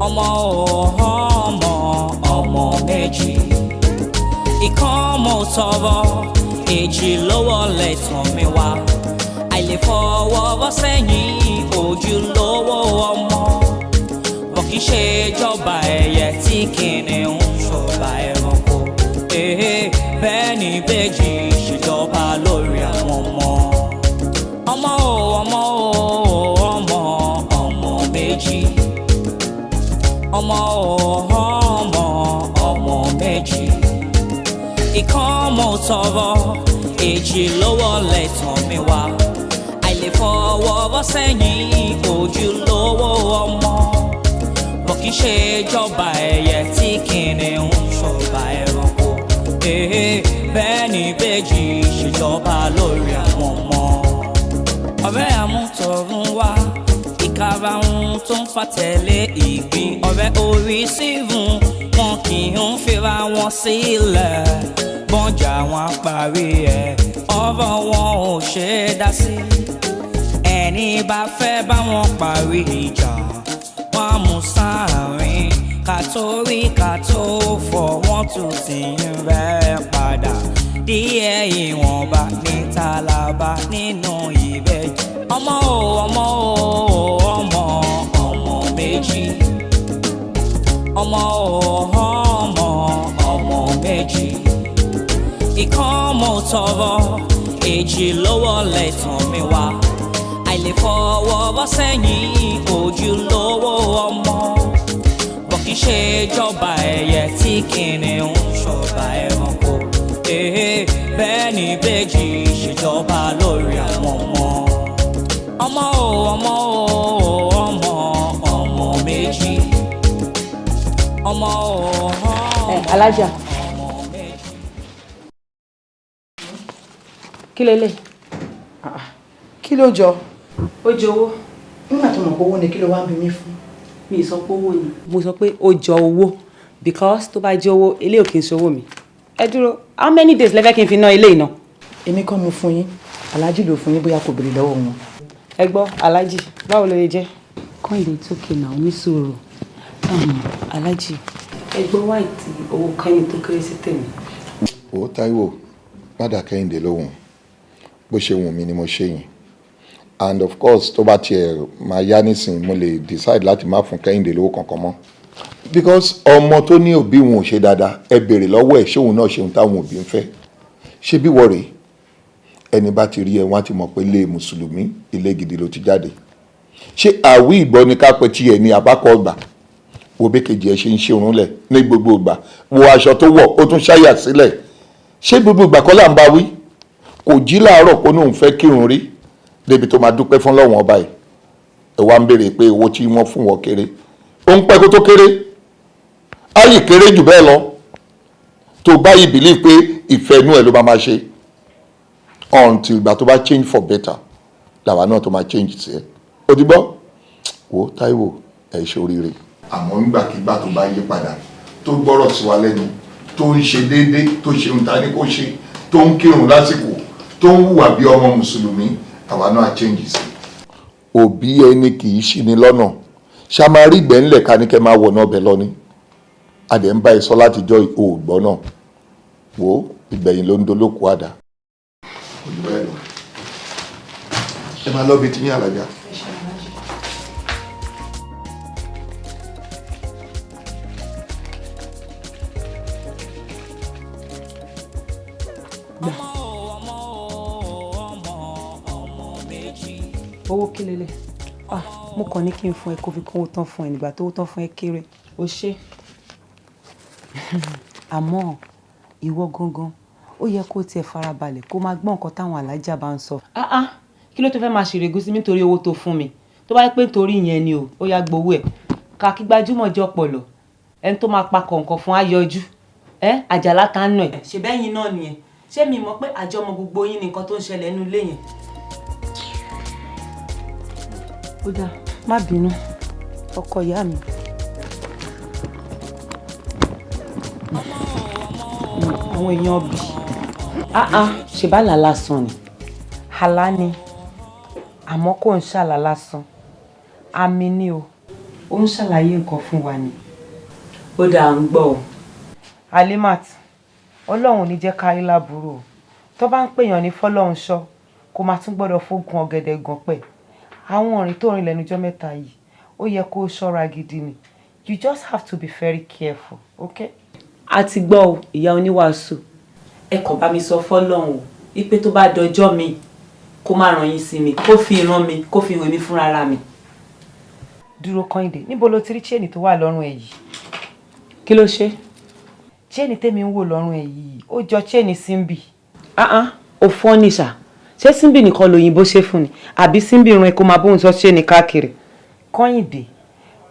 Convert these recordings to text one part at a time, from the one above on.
ọmọ méjì ìkan mo tọrọ èjì lọ́wọ́ lẹ́tàn mi wá àìlè fọwọ́ bọ́ sẹ́yìn ojúlówó ọmọ bọ̀ kì í ṣe ìjọba ẹyẹ tí kìnìún ṣọba ẹranko bẹ́ẹ̀ ni ìbejì ṣèjọba lórí àwọn ọmọ méjì ọmọ méjì ìkan mo tọrọ èjì lọ́wọ́ lẹ́tàn mi wá àìlè fọwọ́ bọ́ sẹ́yìn ojúlówó ọmọ bọ̀ kì í ṣe ìjọba ẹyẹ tí kìnìún ṣọba ẹranko bẹ́ẹ̀ ni ìbejì ṣèjọba lórí àwọn ọmọ. ọ̀rẹ́ àmútọ̀run wá ìkarahun tó ń fàtẹ̀lé ìgbín ọ̀rẹ́ orí sígun wọn kì í ń fira wọn sílẹ̀ bọ́njà wọn parí ẹ̀ ọ̀rọ̀ wọn ò ṣe é dá sí ẹni bá fẹ́ bá wọn parí ìjà wọn mú sáàrin ká tó rí ká tó fọ̀ wọ́n tún ti ń rẹ́ padà díẹ̀ ìwọ̀nba ní tálábà nínú ìbejì ọmọ méjì ọmọ méjì ìkan mo tọrọ èjì lọ́wọ́ lẹ́tàn mi wá àìlè fọwọ́ bọ́ sẹ́yìn ojúlówó ọmọ bọ̀ kì í ṣe ìjọba ẹyẹ tí kìnìún ṣọba ẹranko bẹ́ẹ̀ ni ìbejì ṣèjọba lórí àwọn ọmọ méjì ọmọ alájà kí lélẹ̀ kí ló jọ ó jọ owó nígbà tó mọ̀ pé owó ni kí ló wá ń bi mí fún. mi sọ pé owó ni mo sọ pé ó jọ owó because tó bá jẹ owó ilé ò kì í ṣòwò mi ẹ dúró how many days lẹ́fẹ̀ẹ́ kí n fi ná ilé ìná. èmi kọ́ mo fún yín aláàjì ló fún yín bóyá kò béèrè lọ́wọ́ wọn. ẹ gbọ́ aláàjì báwo ló lè jẹ́. kọ́ńdé tó kéènà oníṣòro aláàjì ẹ gbọ́ wáìtì owó kẹ́yìn tó kéré sí tèmi. ó Táíwò padà Kẹ́hìndé lóhùn bó ṣe wù mí ni mo ṣe yìn and of course tó bá tiẹ̀ máa yá nísìnyí mo lè decide láti má fún Kẹ́hìndé lówó kankan mọ́ because ọmọ tó ní òbí wọn ò ṣe dáadáa ẹ béèrè lọ́wọ́ ẹ̀ ṣé òun náà ṣe ohun táwọn òbí ń fẹ́ ṣé bí wọ́ọ̀rẹ́ ẹni bá ti rí ẹ wọ́n á ti mọ̀ pé ilé mùsùlùmí ilé gidi ló ti jáde ṣé àwí ìbọn ni ká pẹ́ tiẹ̀ ní abákọ̀ ọgbà wo békejì ẹ ṣe ń ṣe òun lẹ̀ ní gbogbo ìgbà wo aṣọ tó wọ̀ ó tún ṣáyà sílẹ̀ ṣé gbogbo ìgbà kọ́ là ń bá wí kò jí láàárọ̀ kó ní òun fẹ́ kírun rí débi tó máa dúpẹ́ fún lọ́wọ́n ọba yìí ẹ wá ń béèrè pé owó tí wọ́n fún wọn kéré ó ń pẹ́ kó tó kéré ayé kéré jù bẹ́ẹ̀ lọ tó báyìí believe pé ìfẹ́ inú ẹ̀ ló máa ṣe until ìgbà tó bá change for better làwa náà tó máa change sí ẹ ó ti gbọ́ wo Táíwò ẹ ṣe oríire. àmọ́ nígbàkigbà tó bá yí padà tó gbọ́rọ̀ sí wa lẹ́nu tó ń ṣe déédéé tó ṣe ohun ta ni kó ṣe tó ń kírun lásìkò tó ń hùwà bí ọmọ mùsùlùmí àwa náà change sí. òbí ẹni kì í ṣì ní lọ́nà ṣá máa rí ìgbẹ́ńlẹ̀ ká ní kẹ́ máa wọ̀ náà bẹ̀ lọ ni adẹ̀ ń bá ẹ sọ látijọ́ òògbọ́ náà wo ìgbẹ̀yìn ló ń dolóko àdá. ẹ máa lọ́bi tí yín àlàjá. owó kí lélẹ̀ mo kàn ní kí n fún ẹ kó fi kówó tán fún ẹ nígbà tó tán fún ẹ kéré o ṣe àmọ́ ìwọ gangan ó yẹ kó tiẹ̀ farabalẹ̀ kó máa gbọ́ nǹkan táwọn alájà bá ń sọ. kí ló tó fẹ́ máa ṣèrègùn sí mi nítorí owó tó fún mi tó bá yẹ pé nítorí ìyẹn ni o ó yá gbowó ẹ̀ ká kí gbajúmọ̀ jọ pọ̀lọ̀ ẹni tó máa pa kọ̀ọ̀kan fún ayọjú àjàlá tá ń nù ẹ̀. ṣe bẹ́yìn náà nìyẹn ṣé mi mọ̀ pé àjọmọ̀ gbogbo yín ni nǹkan tó ń ṣẹlẹ̀ nínú ilé yẹn. ó dáa má bínú ọkọ ìyá mi. àwọn èèyàn bì ṣe bá là lásán ni àlá ni àmọ́ kò ń ṣàlá lásán àmì ni o. ó ń ṣàlàyé nǹkan fún wa ni. Ó dáa ń gbọ́ o. Alimat, Ọlọ́run ò ní jẹ́ ká rí láburú o. Tó bá ń pèèyàn ní fọ́lọ́run ṣọ́, kó máa tún gbọ́dọ̀ fógun ọ̀gẹ̀dẹ̀ gan pẹ̀. Àwọn òrìn tó rìn lẹ́nujọ́ mẹ́ta yìí, ó yẹ kó ṣọ́ra gidi ni. You just have to be very careful, okay? A ti gbọ́ o, ìyá oníwàásù. Ẹ kàn bá mi sọ fọ́lọ́run o, wípé tó bá dọjọ́ mi, kó má rán yín sí mi, kó fi ìran mi, kó fi ìwé mi fúnra ra mi. Dúró Kẹ́hìndé, níbo lo ti rí chain tó wà lọ́rùn ẹ̀ yìí? Kí ló ṣe? Chain tèmi ń wò lọ́rùn ẹ̀ yìí, ó jọ chain Simbi. Ó fọ́ ní ṣá. Ṣé Simbi nìkan lòyìnbó ṣe fún ni? Àbí Simbi rán ẹ kó máa bóun sọ chain káàkiri? Kẹ́hìndé,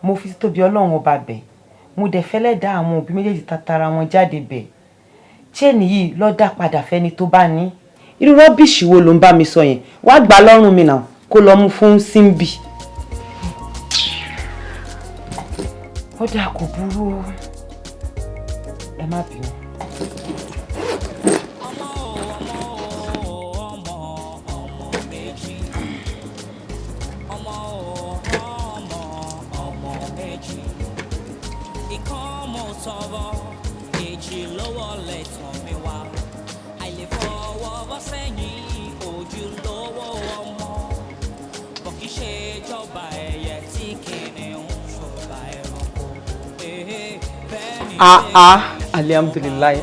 mo fi tóbi Ọlọ́run ọba bẹ̀. Mo dẹ̀ fẹ́lẹ́ dá àwọn òbí méjèèjì tatara wọn jáde bẹ̀. Chain yìí ló dá padà fẹ́ni tó bá ní. Irú rọ́bìṣì wo ló ń bá mi sọ yẹn? Wá gbà lọ́rùn mi náà kó lọ mú fún Simbi. Ó dà kò burú o. Ẹ má bínú.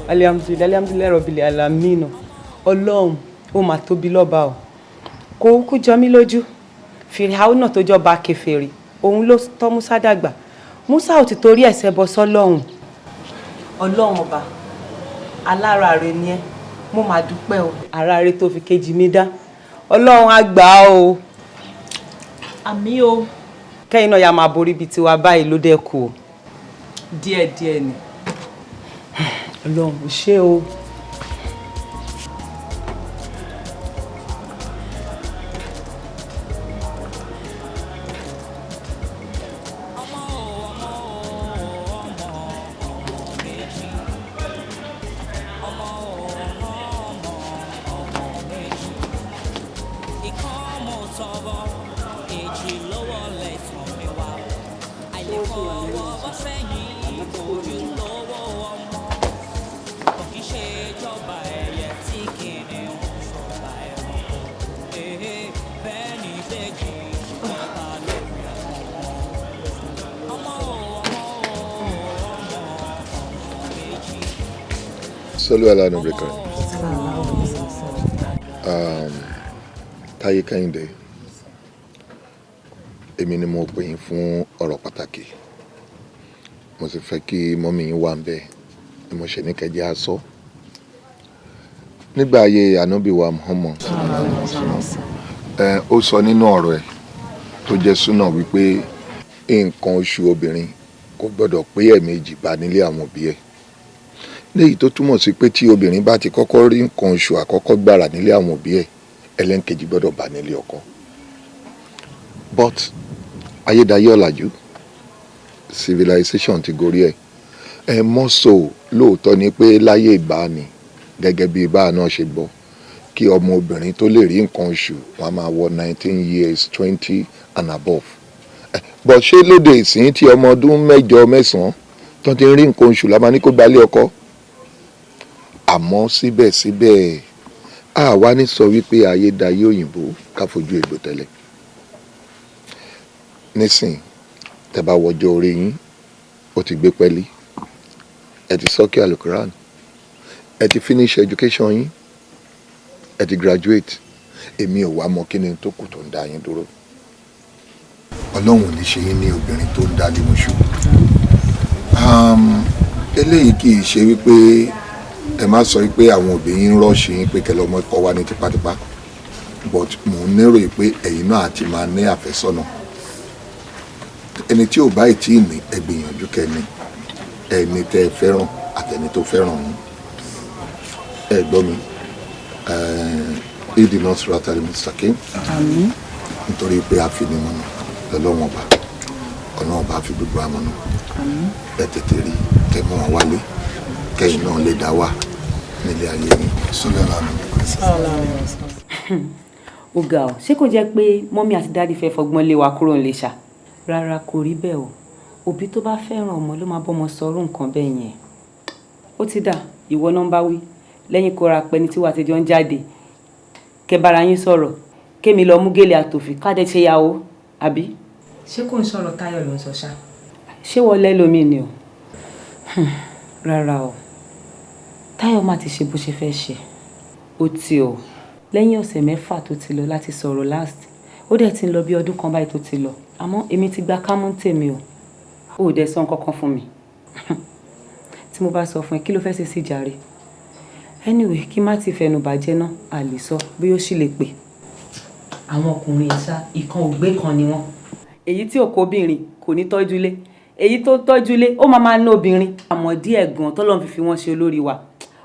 Alhamdulillah Rabbil Alamin. Ọlọ́run ó mà tóbi lọ́ba o. Kò kú jọ mí lójú. Fìrìhàwọ́ náà tó jọba kèfèrí, òun ló tọ́ Musa dàgbà. Musa ò ti torí ẹ̀ṣẹ̀ bọ́ sọ́lọ́run. Ọlọ́run ọba, alára rẹ̀ ni ẹ́. Mo máa dúpẹ́ o. Ara rẹ̀ tó fi kejì mi dá. Ọlọ́run á gbà á o. Àmín o. Kẹ́yìn náà ya máa borí bíi tiwa báyìí ló dẹ́kù o. Díẹ̀díẹ̀ ni. Ọlọ́run ò ṣe o. Solu ala no break. Táyé Kẹ́hìndé, èmi ni mo pè yín fún ọ̀rọ̀ pàtàkì. Mo sì fẹ́ kí mọ́mí yín wà ńbẹ̀ ni mo ṣe ní kẹ́jẹ́ aṣọ. Nígbà ayé Ànábì wa Muhammad, ó sọ nínú ọ̀rọ̀ ẹ̀ tó jẹ́ súnà wípé nǹkan oṣù obìnrin kò gbọ́dọ̀ pé ẹ̀ẹ̀mejì bá nílé àwọn òbí ẹ̀. Léyìí tó túmọ̀ sí pé tí obìnrin bá ti kọ́kọ́ rí nǹkan oṣù àkọ́kọ́ gbàrà nílé àwọn òbí ẹ̀, ẹlẹ́nkejì gbọ́dọ̀ bá nílé ọkọ. But ayédáyé ọ̀làjú, civilization ti gorí ẹ̀. Mọ́sọ̀ lóòótọ́ ni pé láyé ìgbàanì gẹ́gẹ́ bí báà náà ṣe gbọ́, kí ọmọ obìnrin tó lè rí nǹkan oṣù wọn máa wọ 19 years 20 and above. But ṣé lóde ìsìn tí ọmọ ọdún 8 9 tó ti rí nǹkan oṣù la máa ní kó gbalé ọkọ? Àmọ́ síbẹ̀síbẹ̀ àwa ní sọ wípé ayédáyé òyìnbó ká fojú egbò tẹ́lẹ̀. Nísìn tẹ́ bá wọjọ́ orí yín ó ti gbé pẹ́lí, ẹ ti sọ́kì alukuran, ẹ ti finish education yín, ẹ ti graduate. Èmi ò wá mọ kí ni tó kù tó ń dá yín dúró. Ọlọ́run ò ní ṣe yín ní obìnrin tó ń dá lé mọ́ṣú. Eléyìí kì í ṣe wípé ẹ má sọ pé àwọn òbí yín rọ́ọ̀ṣì yín pé kẹlẹ́ ọmọ ẹ̀kọ́ wá ní tipátipá, but mò ń lérò pé ẹ̀yin náà àti máa ní àfẹ́sọ́nà. Ẹni tí ò bá ì tí ì ní ẹ gbìyànjú kẹ́ni, ẹni tẹ́ ẹ fẹ́ràn àtẹni tó fẹ́ràn yín. Ẹ gbọ́ mi, ìdí náà sọ̀rọ̀ àtàrí Mr. King. Àmín. Nítorí pé a fi ní mọ́nà lọ́wọ́n ọba, ọ̀nà ọba fi gbogbo àmọ́nà. Àmín. Ẹ tètè rí kẹ́ mọ́ wọn wálé, kẹ́yìn náà lè dá wà nílé ayé ni. Sọ́lá Ó ga ọ́, ṣé kò jẹ́ pé mọ́mí àti dáàdì fẹ́ fọgbọ́n lé wa kúrò nílé ṣá? Rárá, kò rí bẹ́ẹ̀ o. òbí tó bá fẹ́ràn ọmọ ló máa bọ́mọ sọ̀rọ̀ nǹkan bẹ́ẹ̀ yẹn. Ó ti dà, ìwọ náà ń bá wí lẹ́yìn kó ra pẹ́ni tí wàá tẹjọ́ ń jáde kẹ́ bára yín sọ̀rọ̀ kémi lọ mú gèlè àtòfì káde ṣe yàwó àbí. ṣé kò ń sọ̀rọ̀ Táyọ̀ ló ń sọ ṣá. ṣé wọ́n lẹ́lòmíì ni o. rárá o Táyọ̀ má ti ṣe bó ṣe fẹ́ ṣe. ó ti o lẹ́yìn ọ̀sẹ̀ 6 tó ti lọ láti sọ̀rọ̀ last ó dẹ̀ ti ń lọ bí ọdún kan báyìí tó ti lọ àmọ́ èmi ti gba kámú tèmi o. ó dẹ̀ sọ nǹkan kan fún mi. tí mo bá sọ fún ẹ kí ló fẹ́ ṣe sí jàre. Anyway kí má ti fẹnu bàjẹ́ náà a lè sọ bí ó sì lè pè. àwọn ọkùnrin ìṣá ìkan ògbé kan ni wọ́n. èyí tí òkú obìnrin kò ní tọ́jú lé èyí tó tọ́jú lé ó máa ná obìnrin. àmọ́ díẹ̀ gan tọ́lọ́run fi wọ́n ṣe olórí wa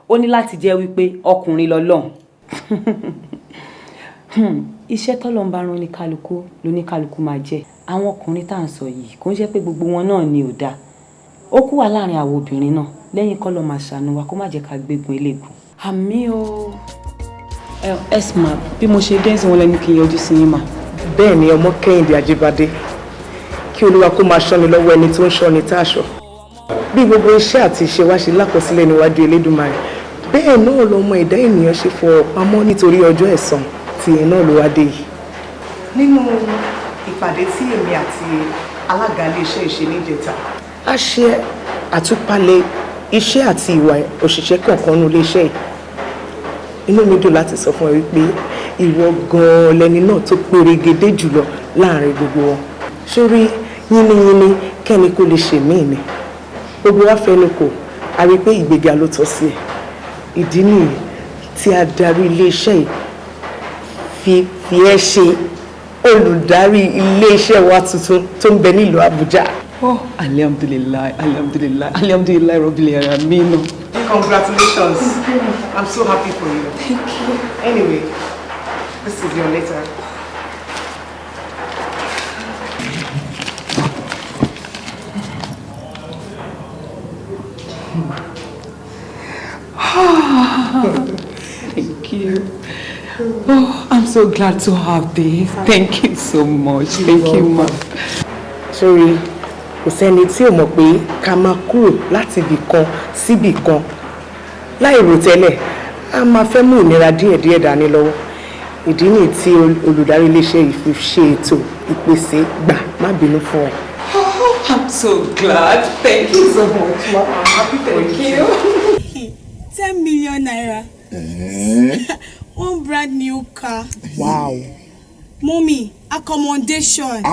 ó ní láti jẹ́ wípé ọkùnrin lọ́lọ́run. iṣẹ́ tọ́lọ́run bá rán ní kálukú ló ní kálukú máa jẹ́. àwọn ọkùnrin tá à ń sọ yìí kò ń jẹ́ pé gbogbo wọn náà ni ò dáa. ó kú wà láàrin àwọn obìnrin náà lẹ́yìn kọ́ lọ́ máa ṣàánú wa kó má jẹ́ ká gbégun eléegun. àmì o. esma bí mo ṣe dé sí wọn lẹ́nu kí n yọjú sí yín mà. bẹ́ẹ̀ ni ọmọ Kẹ́hìndé Ajíbádé kí Olúwa kó máa ṣọ́ni lọ́wọ́ ẹni tó ń ṣọ́ni tá a ṣọ́. bí gbogbo iṣẹ́ àti ìṣe wa ṣe lákọsílẹ̀ níwájú Elédùmarè bẹ́ẹ̀ náà lọmọ ẹ̀dá ènìyàn ṣe fọwọ́ pamọ́ nítorí ọjọ́ ẹ̀san tí ẹ̀ náà ló wá dé yìí. nínú ìpàdé tí èmi àti alága iléeṣẹ́ ìṣe níjẹta a ṣe àtúpalẹ̀ iṣẹ́ àti ìwà òṣìṣẹ́ kọ̀ọ̀kan nínú iléeṣẹ́ yìí. inú mi dùn láti sọ fún ẹ wípé ìwọ gan-an lẹni náà tó pérégedé jùlọ láàrin gbogbo wọn. sórí yínníyínní kẹ́ni kó lè ṣe míì ni gbogbo wa fẹnu kò a rí i pé ìgbéga ló tọ́ sí ẹ. ìdí nìyí tí adarí iléeṣẹ́ yìí fi ẹ́ ṣe olùdarí iléeṣẹ́ wa tuntun tó ń bẹ nílùú Àbújá. oh alhamdulilayi alhamdulilayi alhamdulilayi rabbil alamin. Congratulations. I'm so happy for you. Thank you. Anyway, this is your letter. Thank you. Oh, I'm so glad to have this. Thank you so much. Thank you, ma. Sorry, kò sẹ́ni tí ò mọ̀ pé ká máa kúrò láti ibì kan síbì kan láì rò tẹ́lẹ̀ a máa fẹ́ mú ìnira díẹ̀díẹ̀ dání lọ́wọ́. ìdí nìyí tí olùdarí iléeṣẹ́ yìí fi ṣe ètò ìpèsè gbà má bínú fún ẹ. Oh, I'm so glad. Thank you so much, ma. I'm happy for you. 10 million naira. One brand new car. Wow. Mommy, accommodation.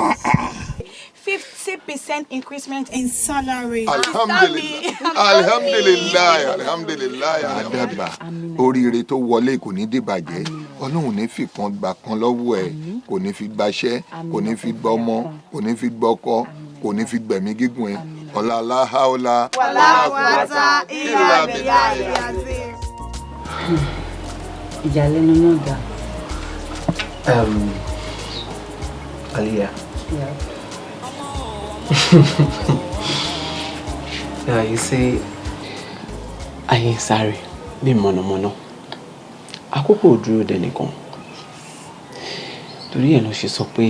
50% increment in salary. Alhamdulillah. Àdàgbà oríire tó wọlé kò ní dìbàjẹ́ Ọlọ́run ní fi kan gbà kan lọ́wọ́ ẹ̀ kò ní fi gbaṣẹ́ kò ní fi gbọ́ ọmọ kò ní fi gbọ́kọ kò ní fi gbẹ̀mí gígùn ẹ̀ ọ̀la aláhàólà. wàlá ìlà bìlà ìyàzí. ìyàlẹ́nu náà dá. Aliyah. Yeah. Now you see, ayé ń sáré bí mọ̀nàmọ́ná àkókò ò dúró dé nìkan torí ẹ̀ ló ṣe sọ pé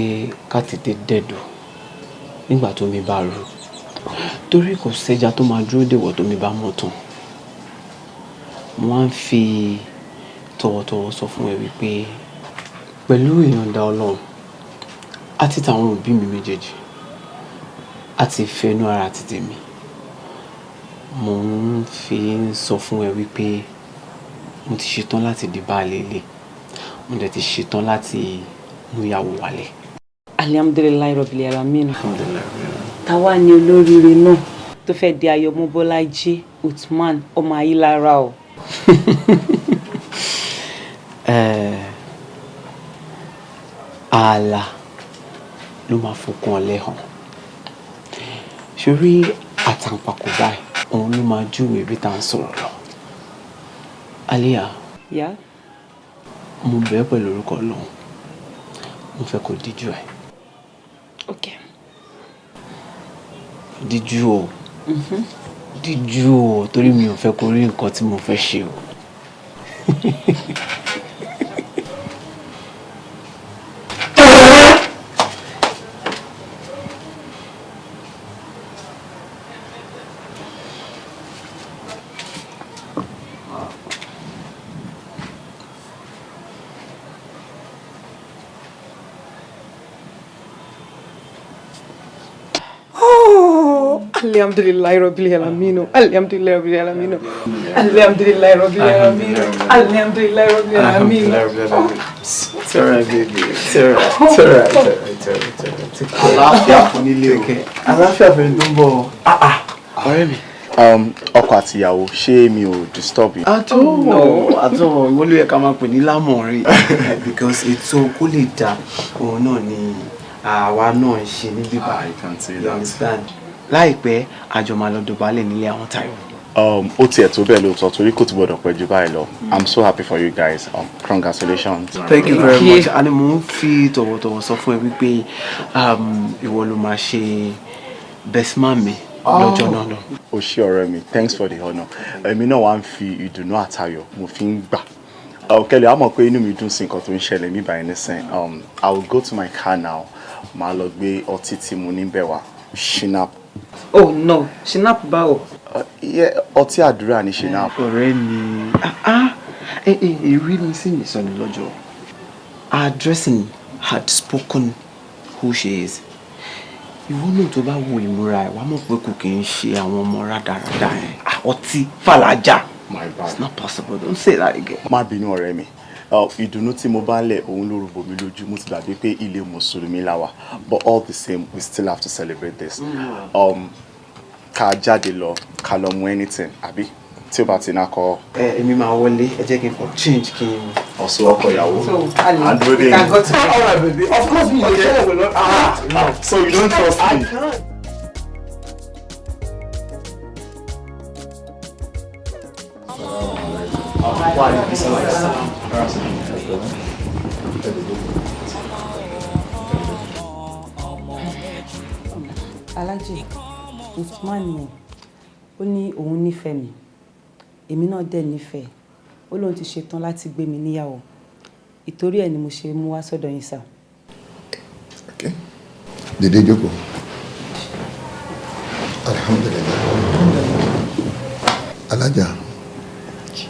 ká tètè dẹ̀dọ̀ nígbà tó mi bá ru torí kò sẹ́jà tó máa dúró dèwọ̀ tó mi bá mọ̀ tán mo wá ń fi tọ̀wọ̀tọ̀wọ̀ sọ fún ẹ wípé pẹ̀lú ìyọ̀ǹda Ọlọ́run àti tàwọn òbí mi méjèèjì àti ìfẹ́nú ara ti tèmi mo ń fi sọ fún ẹ wípé mo ti ṣetán láti di baálé ilé mo dẹ̀ ti ṣetán láti mú ìyàwó wálé. Alhamdulilayi rabbil alamin. Táwa ni olóríire náà tó fẹ́ di Ayọ̀mọ́ Bọ́lájí Uthman ọmọ Ayílára o. Ààlà ló máa fọkàn ọ̀lẹ hàn ṣorí àtàǹpàkò báyìí òun ló máa júwèé bí tá à ń sọ̀rọ̀ lọ. Aliyah. Yeah? Mo bẹ̀ ẹ́ pẹ̀lú orúkọ Ọlọ́run mo fẹ́ kó díjú ẹ̀. Okay. Díjú o. Díjú o torí mi ò fẹ́ kó rí nǹkan tí mo fẹ́ ṣe o. Alhamdulillahi Rabbil Alamin. Alhamdulillahi Rabbil Alamin. Alhamdulillahi Rabbil Alamin. Alhamdulillahi Rabbil Alamin. It's alright, baby. It's alright. Àlàáfíà fún nílé o. Àlàáfíà fún ẹni tó ń bọ̀. Ọ̀rẹ́ mi. Ọkọ àti ìyàwó, ṣé mi ò disturb you? Àtọ́ ìwọ ló yẹ ká máa pè ní lámọ̀rin because ètò kó lè dà òun náà ni àwa náà ń ṣe níbí báyìí. You understand? Láìpẹ́ àjọ máa lọ dọ̀bálẹ̀ nílé àwọn Táíwò. Ó tiẹ̀ tó bẹ́ẹ̀ lóòótọ́ torí kò ti gbọ́dọ̀ pẹ́ jù báyìí lọ. I'm so happy for you guys. Congratulations. Thank you very much. And mo ń fi tọ̀wọ̀tọ̀wọ̀ sọ fún ẹ wípé ìwọ ló máa ṣe best man mi lọ́jọ́ náà lọ. O ṣé ọ̀rẹ́ mi, thanks for the honour. Èmi náà wá ń fi ìdùnnú àtayọ̀ mo fi ń gbà. Kẹ́lẹ́ a mọ̀ pé inú mi dùn sí nǹkan tó ń ṣẹlẹ̀ ní báyìí nísìn. I will go to my car now. Màá lọ gbé ọtí tí mo níbẹ̀ wá. Shinap. Oh no, Shinap báwo? Ọtí àdúrà ni Shinap. Ọ̀rẹ́ mi, èrí mi sì ní sọnù lọ́jọ́. Our dressing had spoken who she is. Ìwọ náà tó bá wo ìmúra ẹ̀ wá mọ̀ pé kò kì í ṣe àwọn ọmọ rádaràda ẹ̀. Ọtí fàlájà. My bad. It's not possible. Don't say that again. Má bínú ọ̀rẹ́ mi. Ìdùnnú tí mo bá ń lẹ̀ òun ló rúbọ mi lójú mo ti gbàgbé pé ilé mùsùlùmí la wà but all the same we still have to celebrate this. Ká jáde lọ ká lọ mú anything àbí tí ó bá ti ná kọ. Èmi máa wọlé ẹ jẹ́ kí n kọ change kí n. Ọ̀sùn ọkọ ìyàwó. So, Ali, we can go to all right, baby. Of course me. Okay. So you don't trust me. Alhaji Usman yẹn ó ní òun nífẹ̀ẹ́ mi èmi náà dẹ̀ nífẹ̀ẹ́ ó lóun ti ṣetán láti gbé mi níyàwó ìtorí ẹ̀ ni mo ṣe mú wá sọ́dọ̀ yín sá. Okay. Dìde jókòó. Alhamdulillah. Alájà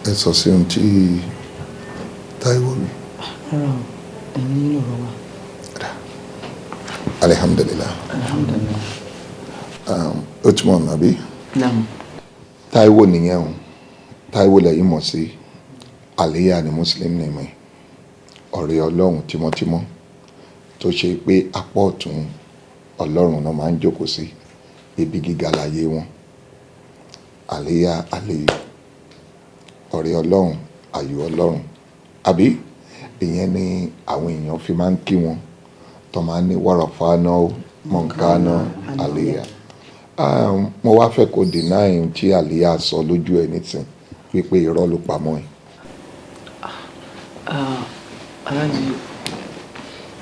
ẹ sọ sí ohun tí Táíwò mi. Rárá o, ẹ̀mí nílò ọ̀rọ̀ wa. Alhamdulillah. Alhamdulillah. Ó túmọ̀ nàbí. Naam. Táíwò nìyẹn o. Táíwò lẹ́yìn mọ̀ sí Àlíyà ni Muslim ní mi. Ọ̀rẹ́ Ọlọ́run tímọ́tímọ́ tó ṣe pé apá ọ̀tún Ọlọ́run náà máa ń jókòó sí ibi gíga láyé wọn. Àlíyà Àlí ọ̀rẹ́ Ọlọ́run ayò Ọlọ́run àbí ìyẹn ni àwọn èèyàn fi máa ń kí wọn tó máa ń ní wàràfáàná mọ̀nkánná Àlíyà. Mo wá fẹ́ kó deny tí Àlíyà sọ lójú ẹ̀ nísìn wípé irọ́ ló pamọ́ ẹ̀. Aláàjì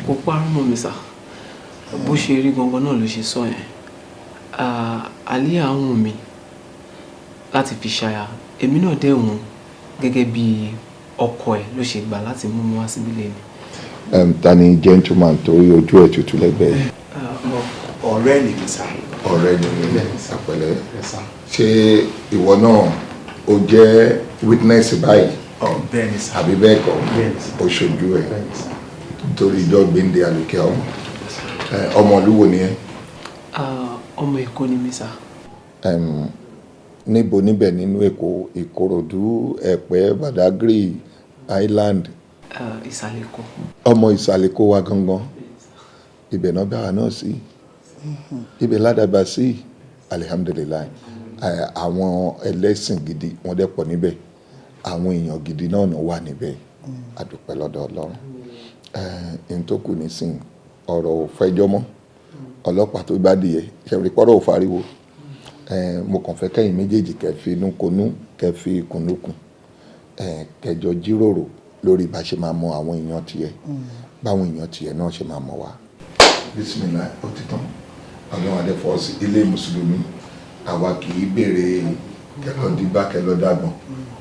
kò parọ́ mọ́ mi sà bó ṣe rí gangan náà ló ṣe sọ yẹn. Àlíyà wùn mi láti fi ṣaya èmi náà dẹ̀ wùn gẹ́gẹ́ bí ọkọ ẹ̀ ló ṣe gbà láti mú mi wá síbí lẹ́nu. Ta ni gentleman torí ojú ẹ̀ tutù lẹ́gbẹ̀ẹ́? Ọ̀rẹ́ ni mi sá. Ọ̀rẹ́ ni mi àpẹẹrẹ. Ṣé ìwọ náà o jẹ́ witness báyìí? Bẹ́ẹ̀ni sá. Àbí bẹ́ẹ̀ kọ́? O ṣojú ẹ̀ torí ìjọ gbéǹde àlùkẹ́ ọ̀hún. Ọmọ olúwo ni ẹ́? Ọmọ Èkó ni mi sá. Níbo níbẹ̀ nínú Èkó, Ìkòròdú, Ẹ̀pẹ́, Badagry, Island? Ìsàlẹ̀ Èkó. Ọmọ Ìsàlẹ̀ Èkó wa gangan. Ibẹ̀ náà bá wa náà sí. Ibẹ̀ ládàbà sí. Alihamdulilayi. Àwọn ẹlẹ́sìn gidi wọ́n dẹ̀ pọ̀ níbẹ̀. Àwọn èèyàn gidi náà wà níbẹ̀. A dúpẹ́ lọ́dọ̀ Ọlọ́run. N tó kù nísìn ọ̀rọ̀ ò fẹjọ́ mọ́. Ọlọ́pàá tó bá dìyẹ ṣẹ̀rí pọ́rọ̀ ò fariwo. Mo kàn fẹ́ kẹ́yìn méjèèjì kẹ́ fi inú konú kẹ́ fi ikùn lókun. Kẹjọ jíròrò lórí bá ṣe máa mọ àwọn èèyàn tiẹ̀ báwọn èèyàn tiẹ̀ náà ṣe máa mọ̀ wá. Bismillah ó ti tán Ọlọ́run adé fọ́ sí ilé mùsùlùmí àwa kì í béèrè kẹlọ́ dìbà kẹlọ́ dàgbọ̀n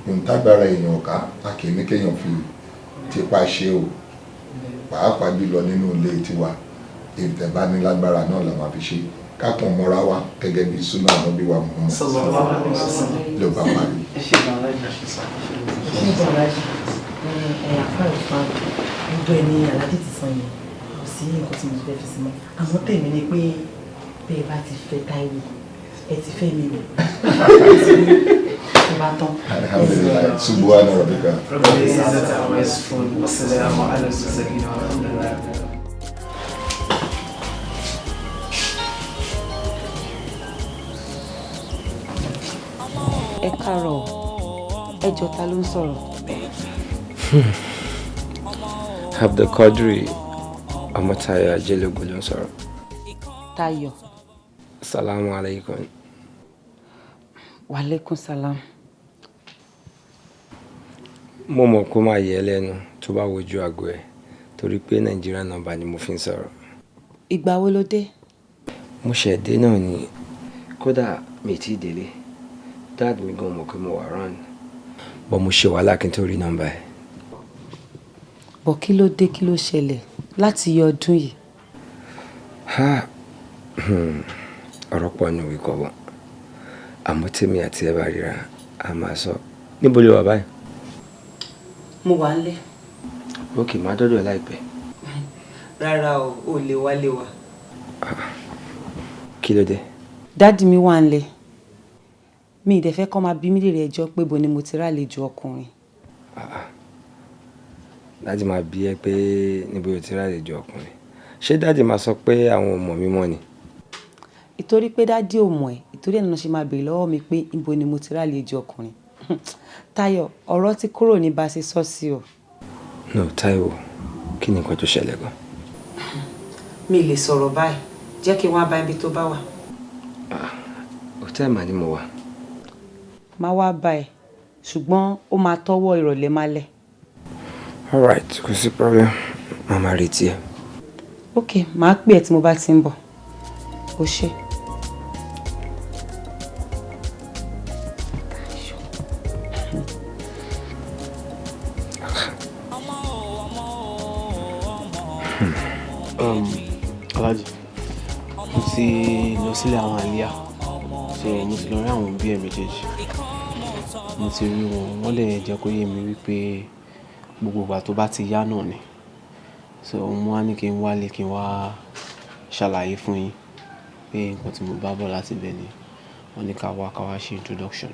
ohun tágbára èèyàn ọ̀ká a kì í ní kéèyàn fi tipa ṣe o pàápàá jùlọ nínú ilé tiwa ìtẹ̀bánilágbára náà la máa fi ṣe kákan mọ́ra wa gẹ́gẹ́ bí súnà Ànábì wa Muhammad ló bá parí. Gbogbo ẹni Aláàjì ti sàn yẹn kò sí nǹkan tí mo fẹ́ fi sí mọ́ àmọ́ tèmi ni pé bẹ́ẹ̀ bá ti fẹ́ Táíwò ẹ ti fẹ́ mi o. Ìbátan. Alhamdulillah, subhana rabbika. Ẹ káàárọ̀, ẹ jọ̀ọ́ ta ló ń sọ̀rọ̀? Abdulkadri Ọmọ́táyọ̀ Ajẹ́lógún ló ń sọ̀rọ̀. Táyọ̀. Salamu alaikum. Wa alaikum salam. Mo mọ̀ kó máa yẹ lẹ́nu tó bá wojú aago ẹ̀ torí pé Nàìjíríà nọ́mbà ni mo fi ń sọ̀rọ̀. Ìgbà wo ló dé? Mo ṣẹ̀ dé náà ni kódà mi ti délé. Dad mi gan mọ̀ pé mo wà rán. Bọ́ mo ṣe wàhálà kí n tó rí nọ́mbà ẹ̀. Bọ̀ kí ló dé kí ló ṣẹlẹ̀ láti yọ ọdún yìí? Ọ̀rọ̀ pọ̀ nù wí kọ́ bọ̀. Àmọ́ tèmi àti ẹ bá ríra a máa sọ. Níbo ló wà báyìí? Mo wà nílé. Ókè, máa dọ́dọ̀ láìpẹ́. Rárá o, ò lè wá lé wa. Kí ló dé? Dádì mi wà nílé. Mi ì dẹ̀ fẹ́ kọ́ máa bí mi lérè ẹjọ́ pé bo ni mo ti rálejò ọkùnrin. Dádì máa bí ẹ pé níbo ló ti rálejò ọkùnrin. Ṣé dádì máa sọ pé àwọn ọmọ mi mọ́ ni? Ìtorí pé dádì ò mọ̀ ẹ́, ìtorí ẹ̀ náà ṣe máa béèrè lọ́wọ́ mi pé níbo ni mo ti rálejò ọkùnrin. Táyọ̀, ọ̀rọ̀ ti kúrò ní bá ṣe sọ sí o. No, Táíwò, kí ni nǹkan tó ṣẹlẹ̀ gan? Mi lè sọ̀rọ̀ báyìí, jẹ́ kí n wá bá ibi tó bá wà. Hòtẹ́ẹ̀lì mà ni mo wà. Má wá bá ẹ, ṣùgbọ́n ó máa tọ́wọ́ ìrọ̀lẹ́ málẹ̀. All right, kò sí problem. Màmá retí ẹ. Ok, màá pè ẹ́ tí mo bá ti ń bọ̀. O ṣé. Aláàjì, mo ti lọ sílé àwọn àlíyá, so mo ti lọ rí àwọn òbí ẹ̀ méjèèjì. Mo ti rí wọn, wọ́n lè jẹ́ kó yé mi wípé gbogbo ìgbà tó bá ti yá náà ni. So mo wá ní kí n wálé kí n wá ṣàlàyé fún yín pé nǹkan tí mo bá bọ̀ láti bẹ̀ ni wọ́n ní ká wá ṣe introduction.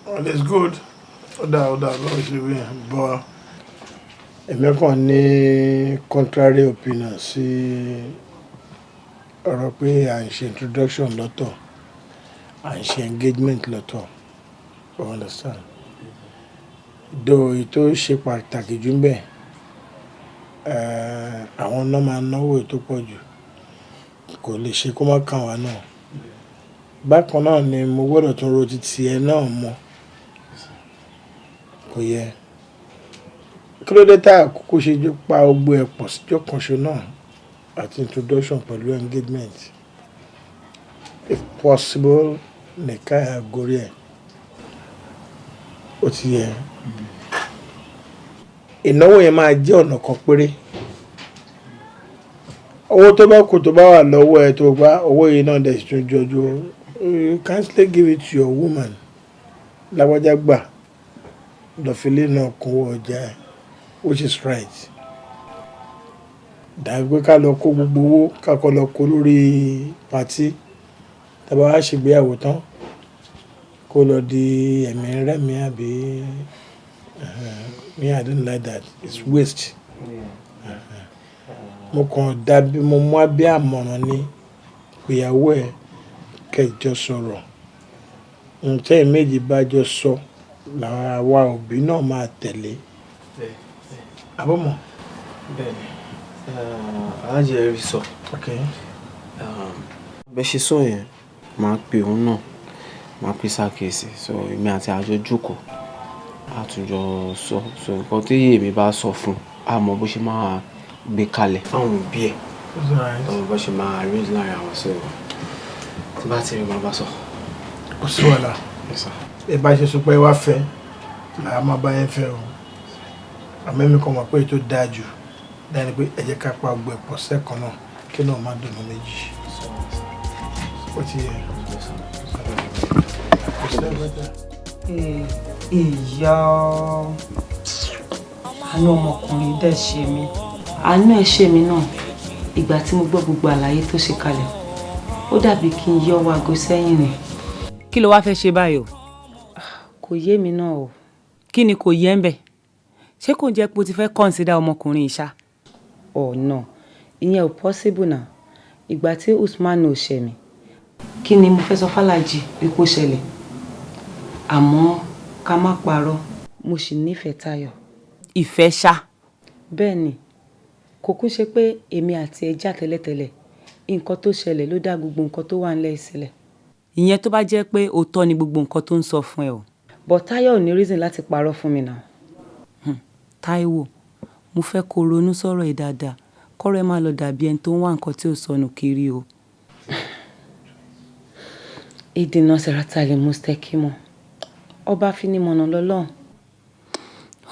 All is good. Ó dáa lọ́wọ́ ṣe wí bọ́. Èmi kàn ní contrary opinion sí ọ̀rọ̀ pé à ń ṣe introduction lọ́tọ̀, à ń ṣe engagement lọ́tọ̀. You understand? Though ètò ṣe pàtàkì jù bẹ́ẹ̀, àwọn náà máa náwó ètò pọ̀ jù, kò lè ṣe kó má kàn wá náà. Bákan náà ni mo gbọ́dọ̀ tún ro títí ẹ náà mọ́. Kò yẹ. Kí ló dé tá àkókò ṣe pa gbogbo ẹ̀ pọ̀ síjọ́ kan ṣo náà àti introduction pẹ̀lú engagement? If possible, nìkan àgórí ẹ̀. Ó ti yẹ. Ìnáwó yẹn máa jẹ́ ọ̀nà kan péré. Owó tó bá kù tó bá wà lọ́wọ́ ẹ tó bá owó yìí náà dẹ̀ tún jọjú, you can't still give it to your woman. Lágbájá gbà lọ́fílẹ̀ náà kún ọjà ẹ̀, which is right. Dàgbé ká lọ kó gbogbo owó ká kọ́ lọ kó lórí pàtí tàbí wá ṣègbéyàwó tán kó lọ di ẹ̀mí rẹ́mi àbí me, I don't like that. It's waste. Mo kàn dàbí mo mú abẹ́ àmọ̀ràn ní ìyàwó ẹ̀ kẹjọ sọ̀rọ̀. Ǹjẹ́ méjì bá jọ sọ làwọn àwa òbí náà máa tẹ̀lé. Àbọ̀mọ̀. Bẹ́ẹ̀ni, aláàjì ẹ rí sọ. Bẹ́ẹ̀ ṣe sọ yẹn, máa pe òun náà, máa pe sákèsì, so èmi àti àjọ jókòó, àtúnjọ sọ, so nǹkan tí èmi bá sọ fún, a mọ bó ṣe máa gbé kalẹ̀ fáwọn òbí ẹ̀, bó ṣe máa arrange láàrin àwọn sí ọ̀rọ̀ tí bá ti rí máa bá sọ. Kò sí wàhálà. Ẹ bá ṣe sọ pé wá fẹ́, làá máa bá yẹn fẹ́ o. Àmọ́ èmi kàn mọ̀ pé ètò dáa jù dáa pé ẹ jẹ́ ká pa gbogbo ẹ̀pọ̀ sẹ́kàn náà kí náà má dùn méjì. Ó ti yẹ. Ìyá àánú ọmọkùnrin dẹ̀ ṣe mí. Àánú ẹ̀ ṣe mí náà ìgbà tí mo gbọ́ gbogbo àlàyé tó ṣe kalẹ̀. ó dàbí kí n yọ wago sẹ́yìn rẹ̀. kí ló wá fẹ́ ṣe báyìí o. kò yé mi náà o. kí ni kò yé ń bẹ̀ ṣé kò jẹ́ pé o ti fẹ́ consider ọmọkùnrin ìṣá. no ìyẹn ò possible náà ìgbà tí Usman ò ṣẹ̀ mí kí ni mo fẹ́ sọ fàlàjì ipò ṣẹlẹ̀ àmọ́ ká má parọ́ mo sì nífẹ̀ẹ́ Táyọ̀. ìfẹ́ ṣá. bẹ́ẹ̀ ni kò kún ṣe pé èmi àti ẹ jà tẹ́lẹ̀tẹ́lẹ̀ nǹkan tó ṣẹlẹ̀ ló dá gbogbo nǹkan tó wà ńlẹ̀ sílẹ̀. ìyẹn tó bá jẹ́ pé òótọ́ ni gbogbo nǹkan tó ń sọ fún ẹ o. but Táyọ̀ ò ní reason láti parọ́ fún mi náà. Táíwò mo fẹ́ kó ronú sọ̀rọ̀ ẹ̀ dáadáa kọ́rọ̀ ẹ má lọ dàbí ẹni tó ń wá nǹkan tí ò sọnù kiri o. ìdènà sẹ̀rátàlẹ̀ mustekimo ọba finimọ̀nà lọ́lọ́run.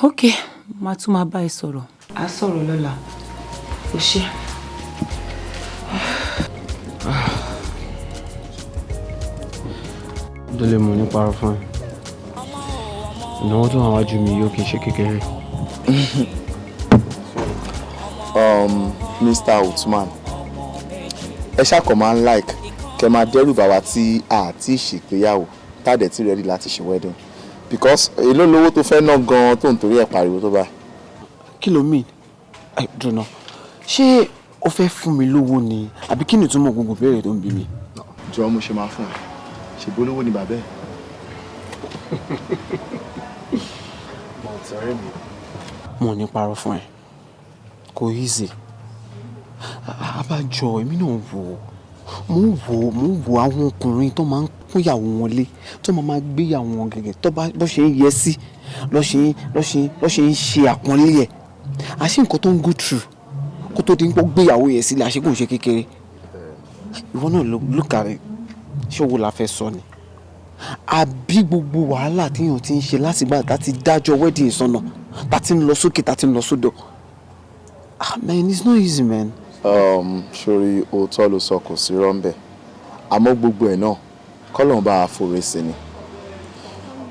ok máa tún máa bá ẹ sọ̀rọ̀. a sọ̀rọ̀ lọ́la o ṣe. Délé mo ní parọ́ fún ẹ ìnáwó tó wà wájú mi yóò kì í ṣe kékeré. Mr. Usman ẹ ṣàkọ máa ń like kẹ máa dẹ́rù bàbá tí a ti ṣègbéyàwó tàdé tí ready láti ṣe wedding because èló lówó tó fẹ́ ná gan-an tó ń torí ẹ̀ pariwo tó bá. kí ló mean ẹ dùnà ṣé o fẹ́ fún mi lówó ni àbí kí ni ìtumọ̀ gbogbo béèrè tó ń bí mi. jọ mo ṣe máa fún ẹ ṣègbó lówó ni bàbá ẹ. mo ní parọ́ fún ẹ kò easy abájọ èmi náà mo ń wo àwọn ọkùnrin tó máa ń kúnyàwó wọn lé tó máa gbéyàwó wọn gẹ́gẹ́ tó bó ṣe ń yẹ sí ló ṣe ń ṣe àpọ́nlé ẹ̀ àṣé nǹkan tó ń go through kó tó di ń pọ́ gbéyàwó yẹn sílẹ̀ àṣé kò ń ṣe kékeré ìwọ náà look at it ṣé owó la fẹ́ sọ ni àbí gbogbo wàhálà tíyàn ti ń ṣe látìgbà tá ti dájọ́ wedding sọ́nà tá ti ń lọ sókè tá ti ń lọ sódò man it's not easy man. sori òótọ́ ló sọ kò sí rọ́ńbẹ́ àmọ́ gbogbo ẹ̀ náà kọ́lọ́n bá a fòrè sí ni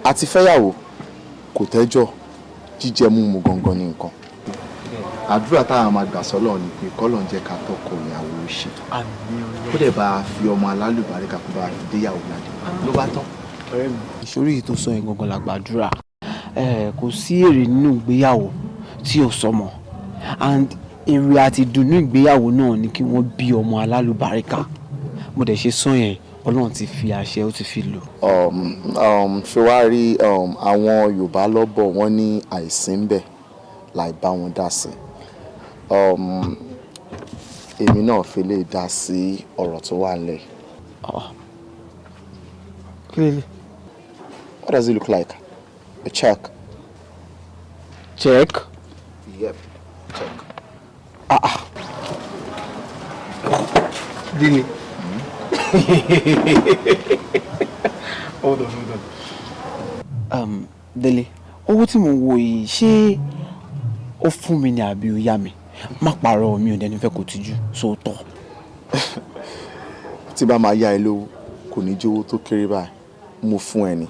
àti fẹ́yàwó kò tẹ́jọ́ jíjẹ múmu gangan ní nǹkan àdúrà táwọn máa gbà sọ́lọ́ ni pé kọ́lọ́n jẹ́ ká tọkọ ìyàwó ṣe kó dẹ̀ bá a fi ọmọ alálùbáríkà kó bá a fi déyàwó ládé ló bá tán. ìṣòro yìí tó sọ yẹn gangan la gbàdúrà kò sí èrè nínú ìgbéyàwó tí ò sọmọ and èrè àti ìdùnnú ìgbéyàwó náà ni kí wọ́n bí ọmọ alálùbáríkà mo dẹ̀ ṣe sọ yẹn ọlọ́run ti fi àṣẹ ó ti fi lò. ṣé wàá rí àwọn yorùbá lọ́bọ̀ wọ́n ní àìsí ń bẹ̀ láì bá wọn dá sí èmi náà fi lè dá sí ọ̀rọ̀ tó wà nílẹ̀. Clearly. What does it look like? A check. Check? Yep, check. Really? Hold on. Délé, owó tí mo wò yìí ṣé ó fún mi ní àbí ó yá mi? Má parọ́ mi ò dẹni fẹ́ kó tijú sóòótọ́. Tí bá máa yá ẹ lówó kò ní jówó tó kéré báyìí mo fún ẹ ní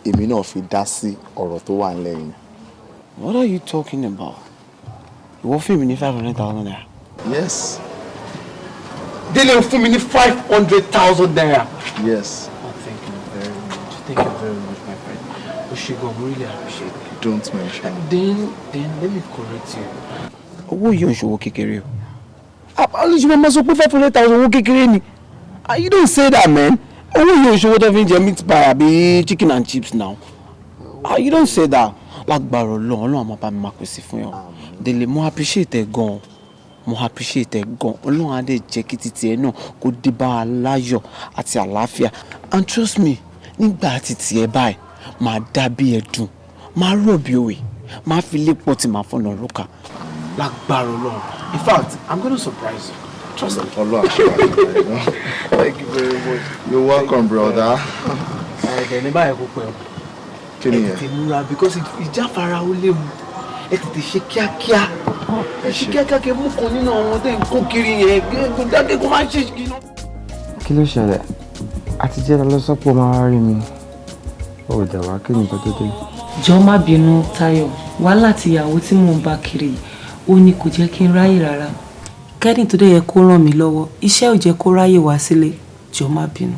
èmi náà fi dá sí ọ̀rọ̀ tó wà nílẹ̀ yìí. What are you talking about? Ìwọ fún mi ní 500,000 naira. Yes. Délé fún mi ní 500,000 naira. Yes. Oh, thank you very much. Thank you very much, my friend. Oshigo, I really appreciate it. Don't mention. Then let me correct you. Owó yìí ò ń ṣòwò kékeré o. Olùsí máa sọ pé 500,000 owó kékeré ni. You don't say that, man. Owó yìí ò ń ṣòwò tó fi ń jẹ meat pie àbí chicken and chips now. You don't say that. Lágbára Ọlọ́run àmọ́ bá mi máa pèsè fún yàn. Délé mo appreciate ẹ gan. Ọlọ́run á dẹ̀ jẹ́ kí títí ẹ náà kó dé bá a láyọ̀ àti àlàáfíà. And trust me, nígbà títí ẹ báyìí máa dá bí ẹdùn máa rọ̀ bí òwe máa fi lépọ̀ tí máa fọ̀nà lóka lágbára Ọlọ́run. In fact, I'm gonna surprise you. Trust me. Ọlọ́run Thank you very much. You're welcome, brother. Ní báyìí kó pẹ́ o. Kí ni yẹn? Ẹ tètè múra because ìjáfara ó léwu. Ẹ tètè ṣe kíákíá. Ẹ ṣe kíákíá kí ẹ mú kan nínú àwọn tẹ́ ń kó kiri yẹn kó dákẹ́ kó máa ṣe kí náà. Kí ló ṣẹlẹ̀? Àtijọ́ ta ló sọ pé ó máa wá rí mi. Ó dẹ̀ wá kí nìkan tó dé. Jọ̀ọ́ má bínú Táyọ̀ wàhálà tìyàwó tí mò ń bá kiri ó ní kò jẹ́ kí n ráyè rárá. Kẹ́dìn tó dé yẹ kó ràn mí lọ́wọ́ iṣẹ́ ò jẹ́ kó ráyè wá sílé. jọ̀ọ́ má bínú.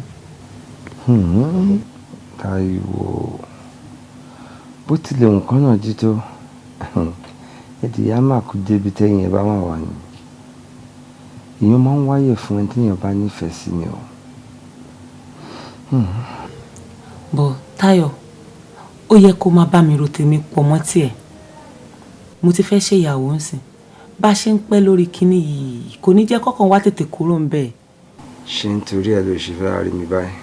Táíwò, bó tilẹ̀ nǹkan náà jí tó ẹ̀dìyà máa kú débi tẹ́yìn ẹ bá wà wá ni. Èèyàn máa ń wáyè fún ẹni téèyàn bá nífẹ̀ẹ́ sí ni o. Bọ̀ Táyọ̀, ó yẹ kó máa bá mi ro tèmi pọ̀ mọ́ tiẹ̀. Mo ti fẹ́ ṣe ìyàwó ń sìn. Bá ṣe ń pẹ́ lórí kinní yìí kò ní jẹ́ kọ́kàn wá tètè kúrò ń bẹ̀. Ṣé nítorí ẹ ló ṣe fẹ́ rí mi báyìí?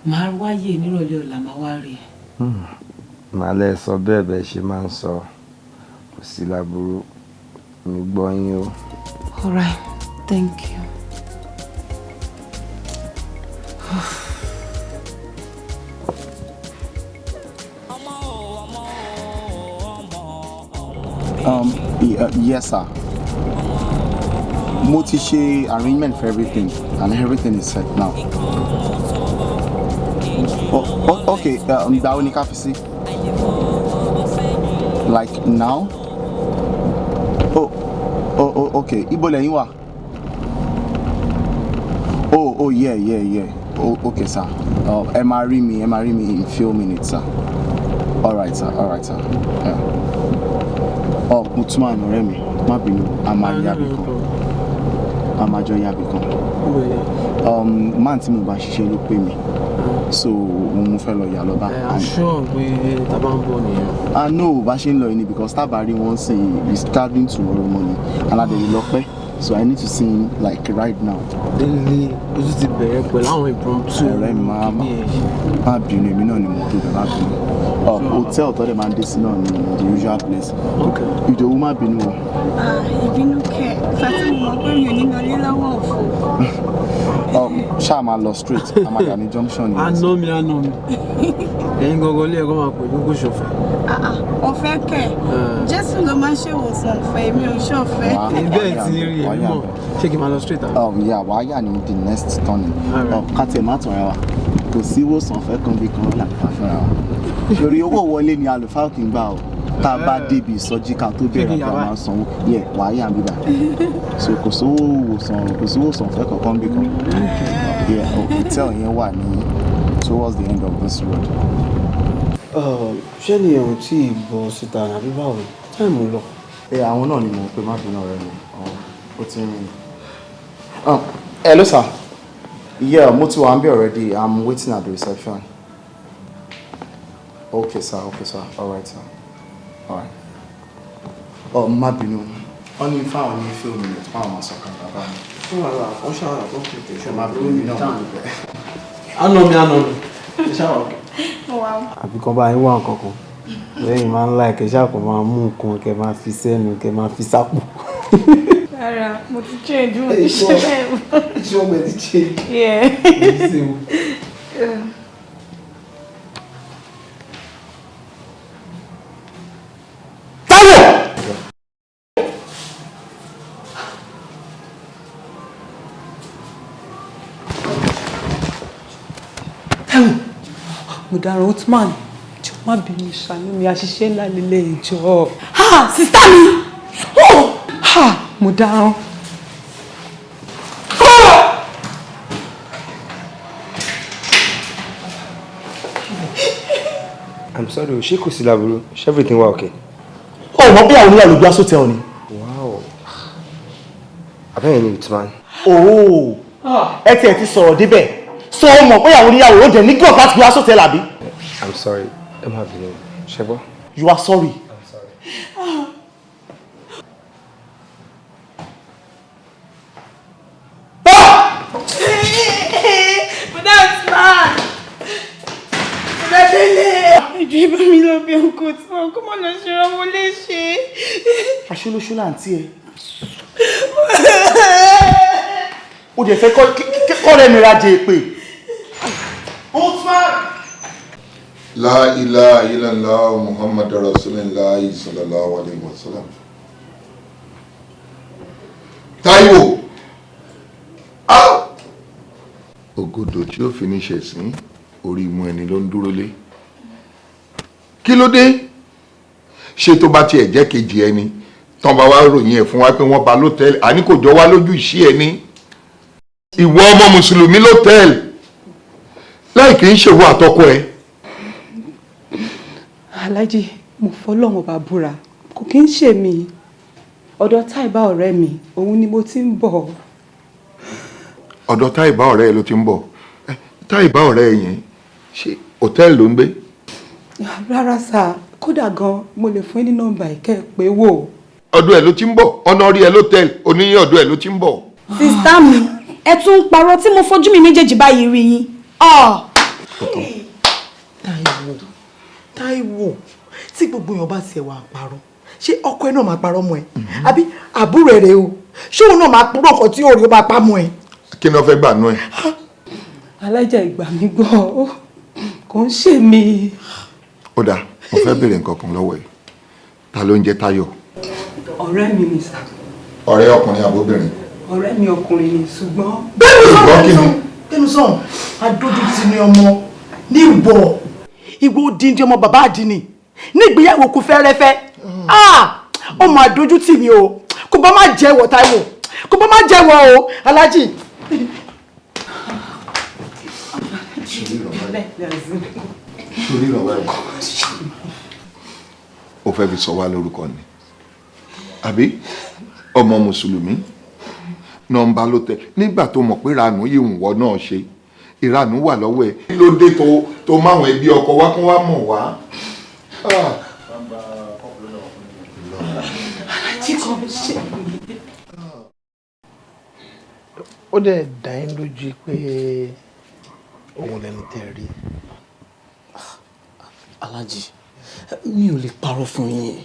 Màá wáyé nírọ̀lẹ́ ọ̀la máa wá rí ẹ. Màá lẹ sọ bẹ́ẹ̀ bẹ́ẹ̀ ṣe máa ń sọ. Kò sí láburú. Mi gbọ́ yín o. All right, thank you. Yes, sir. Mo ti ṣe arrangement for everything and everything is set now. Okay, ìgbà wo ni ká fi sí? Like now? Okay. Ibo lẹ́yìn wà? Yeah. Okay, sir. Ẹ máa rí mi in few minutes, sir. All right, sir. Yeah. Mutuma ọ̀rẹ́ mi, má bínú, a máa yábì kan. A máa jọ yábì kan. Man tí mo bá ṣiṣẹ́ ló pè mí. So, mo fẹ́ lọ yà lọ bá. I'm sure pé tá bá ń bọ̀ nìyẹn. No, bá ṣe ń lọ ni because tá bá rí wọn say he's traveling tomorrow morning and I dey lọ pẹ́. So I need to see him like right now. Délé, ojú ti bẹ̀rẹ̀ pẹ̀lú àwọn impromptu. Ọ̀rẹ́ mi má bínú, èmi náà ni mo tó bẹ̀ má bínú. Hotel tó dẹ̀ máa ń dé sí náà ni the usual place. Okay. Ìdòwú má bínú o. Ìbínú kẹ̀, fàtí mo mọ̀ pé mi ò ní lọ lé lọ́wọ́ òfò. Ṣáà máa lọ straight, a máa yà ní junction ni. Àná mi. Ẹ̀yin gangan lé ẹ̀kọ́ máa pè ní kò ṣọ̀fẹ́. Ọ̀fẹ́ kẹ̀, Jésù ló máa ń ṣèwòsàn ọ̀fẹ́, èmi ò ṣọ̀fẹ́. Bẹ́ẹ̀ ti rí èmi mọ̀, ṣé kí n máa lọ straight out? Yeah, wàá yà ní the next turning. Kàtẹ́ má tàn ra wa, kò sí ìwòsàn ọ̀fẹ́ kan bí kan láti fẹ́ra wa. Lórí owó wọlé ni àlùfáà kì í gbà o. Tá a bá débi ìsọjí ká tó bẹ̀rẹ̀ àti àwọn sanwó. Wàá yà ń bíbà. So kò sówó ìwòsàn ọ̀fẹ́ kankan bí kan. Hotel yẹn wà ní towards the end of this road. Ṣé ni ẹ̀hún tí ìbọn síta àbí báwo? Táìmù lọ. Àwọn náà ni mo pe má bínú ọ̀rẹ́ mi. Ó ti rìn. Hello, sir. Yeah, mo ti wà ń bẹ̀ already. I'm waiting at the reception. Okay, sir. All right, sir. All right. Má bínú. Wọ́n ní fáwọn ní few minutes fáwọn máa sọ kan bàbá mi. Wọ́n ṣàwárà tó kìí tẹ̀sán. Má bínú mi náà wọ́n lè bẹ̀. Àná mi. Ṣàwárà. Àbí kan bá yín wá nǹkan kan. Lẹ́yìn máa ń láì kẹ́ ṣàkó máa mú nǹkan kẹ́ máa fi sẹ́nu kẹ́ máa fi sápò. Rárá, mo ti change, mo ti ṣe bẹ́ẹ̀ mọ́. Ṣé ọmọ ẹ ti change? Yeah. Mo dáràn Otman, jọ̀ọ́ má bínú ṣàánú mi, àṣìṣe ńlá lélẹ̀ ìjọ. Sísá mi! Mo dáràn. I'm sorry, ṣé kò sí láburú? Ṣé everything wà okay? Mọ̀ pé àwọn oníyàwó gbá sótẹ́ ọ ni. Wow. Abẹ́yẹn ni Otman. Ẹ tiẹ̀ ti sọ̀rọ̀ débẹ̀. Sọ mọ̀ pé àwọn oníyàwó ó dẹ̀ ní glove láti gbá sótẹ́ làbí. I'm sorry, ẹ má bínú. Ṣé gbọ́? You are sorry. I'm sorry. But that's bad. Ìjọ ìbá mi lọ bí ọkọ̀ tí wọn kọ́ mọ́ lọ ṣe ọmọ léṣe. Aṣọ́lóṣó láǹtí ẹ. Ó dẹ̀ fẹ́ kọ́ rẹ̀ mi rájẹ èpè. Otman! La ilaha illallah Muhammadur Rasulullah sallallahu alaihi wasallam. Táíwò! Ògòdò tí ó fi ní ṣẹ̀sín orí imú ẹni ló ń dúró lé. Kí ló dé? Ṣé tó bá tiẹ̀ jẹ́ kejì ẹni tán bá wá ròyìn ẹ̀ fún wa pé wọ́n bá lọ́tẹ̀ẹ̀lì àní kò jọ wá lójú ìṣí ẹ ní ìwọ ọmọ mùsùlùmí lọ́tẹ̀ẹ̀lì láì kì í ṣèwọ àtọkọ ẹ. Aláàjì mo fọlọ́run bá búra kò kí ń ṣe mí ọ̀dọ̀ Táìbá ọ̀rẹ́ mi òun ni mo ti ń bọ̀. ọ̀dọ̀ Táìbá ọ̀rẹ́ ẹ ló ti ń bọ̀ Táìbá ọ̀rẹ́ ẹ yẹn ṣé hòtẹ́ẹ̀lì ló ń gbé. rárá sá kódà gan mo lè fún yín ní nọ́mbà ìkẹ́ pé wò. ọ̀dọ̀ ẹ ló ti ń bọ̀ ọ̀nà orí ẹ lọ́tẹ̀ẹ̀lì oníyìn ọ̀dọ̀ ẹ ló ti ń bọ̀. sista mi ẹ tún ń parọ́ tí mo fojú mi méjèèjì báyìí rí yín. Táíwò tí gbogbo èèyàn bá tiẹ̀ wà parọ́ ṣé ọkọ ẹ náà máa parọ́ mọ́ ẹ àbí àbúrò ẹ rèé o ṣé òun náà máa purọ́ ọkọ tí òòrè ó máa pa mọ́ ẹ. kí ni wọ́n fẹ́ gbà nú ẹ. Alájà ìgbà mi gbọ́ kò ń ṣe mí. ó dáa mo fẹ́ béèrè nǹkan kan lọ́wọ́ ẹ ta ló ń jẹ́ Táyọ̀. ọ̀rẹ́ mi ni sà. ọ̀rẹ́ ọkùnrin àbóbìnrin. ọ̀rẹ́ mi ọkùnrin ni ṣùgbọ́n. bẹ́ẹ̀ni sọ̀rọ̀ adójútì ni ọmọ ní ìbọ̀ ìwọ díndín ọmọ bàbá àdínì ní ìgbéyàwó kò fẹ́rẹ́fẹ́ ó máa dójútì mi o kò bá má jẹ́wọ́ Táíwò kò bá má jẹ́wọ́ o Aláàjì. sórí ìrọ̀wẹ́ rẹ̀ ó fẹ́ fi sọ wá lórúkọ ni àbí ọmọ mùsùlùmí nọ́mbà ló tẹ nígbà tó mọ̀ pé ìranù yìí ń wọ náà ṣe ìranù wà lọ́wọ́ ẹ̀ kí ló dé tó máwọn ẹbí ọkọ wá kán wá mọ̀ wá. ó dẹ̀ dá yín lójú pé òun lẹni tẹ́ rí. Aláàjì mi ò lè parọ́ fún yín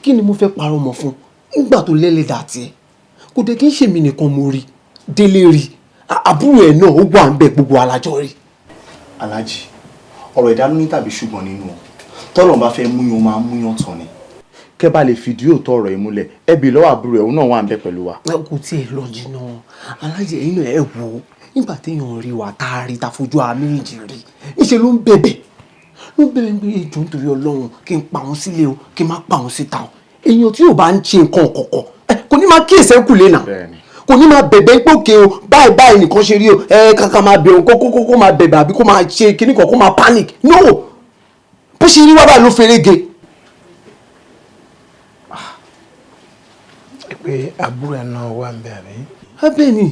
kí ni mo fẹ́ parọ́ mọ́ fún nígbà tó lẹ́lẹ́dà tiẹ̀ kò dé kí n ṣe mí nìkan mo rí Délé rí àbúrò ẹ̀ náà ó wà ń bẹ gbogbo alájọ rí. Aláàjì ọ̀rọ̀ ìdánú ní tàbí ṣùgbọ́n nínú ọ tọ́lọ̀ bá fẹ́ múyàn ó máa múyàn tán ni kẹ́ bá lè fìdí òótọ́ ọ̀rọ̀ yìí múlẹ̀ ẹbí lọ́wọ́ àbúrò ẹ̀ òun náà wà ń bẹ pẹ̀lú wa. kò tiẹ̀ lọ jìnnà Aláàjì ẹ̀yin náà ẹ̀ wò ó nígbà téèyàn rí wa tá a rí ta fojú ara méjì rí níṣẹ́ ló ń bẹ̀bẹ̀ pé èjò nítorí Ọlọ́run kí n pa wọn sílé o kí n má pa wọn síta o èèyàn tí yóò bá ń ṣe nǹkan kọ̀ọ̀kọ̀ kò ní máa kíyèsí ẹ̀kú lé nà kò ní máa bẹ̀bẹ̀ pé òkè o báyìí báyìí nìkan ṣe rí o kàkà máa bẹ̀rù kó máa bẹ̀bẹ̀ àbí kó máa ṣe kíní kan kó máa panic no bó ṣe rí wá báyìí ló ferege. pé àbúrò ẹ̀ náà wà ń bẹ àbí. abẹ́ ni.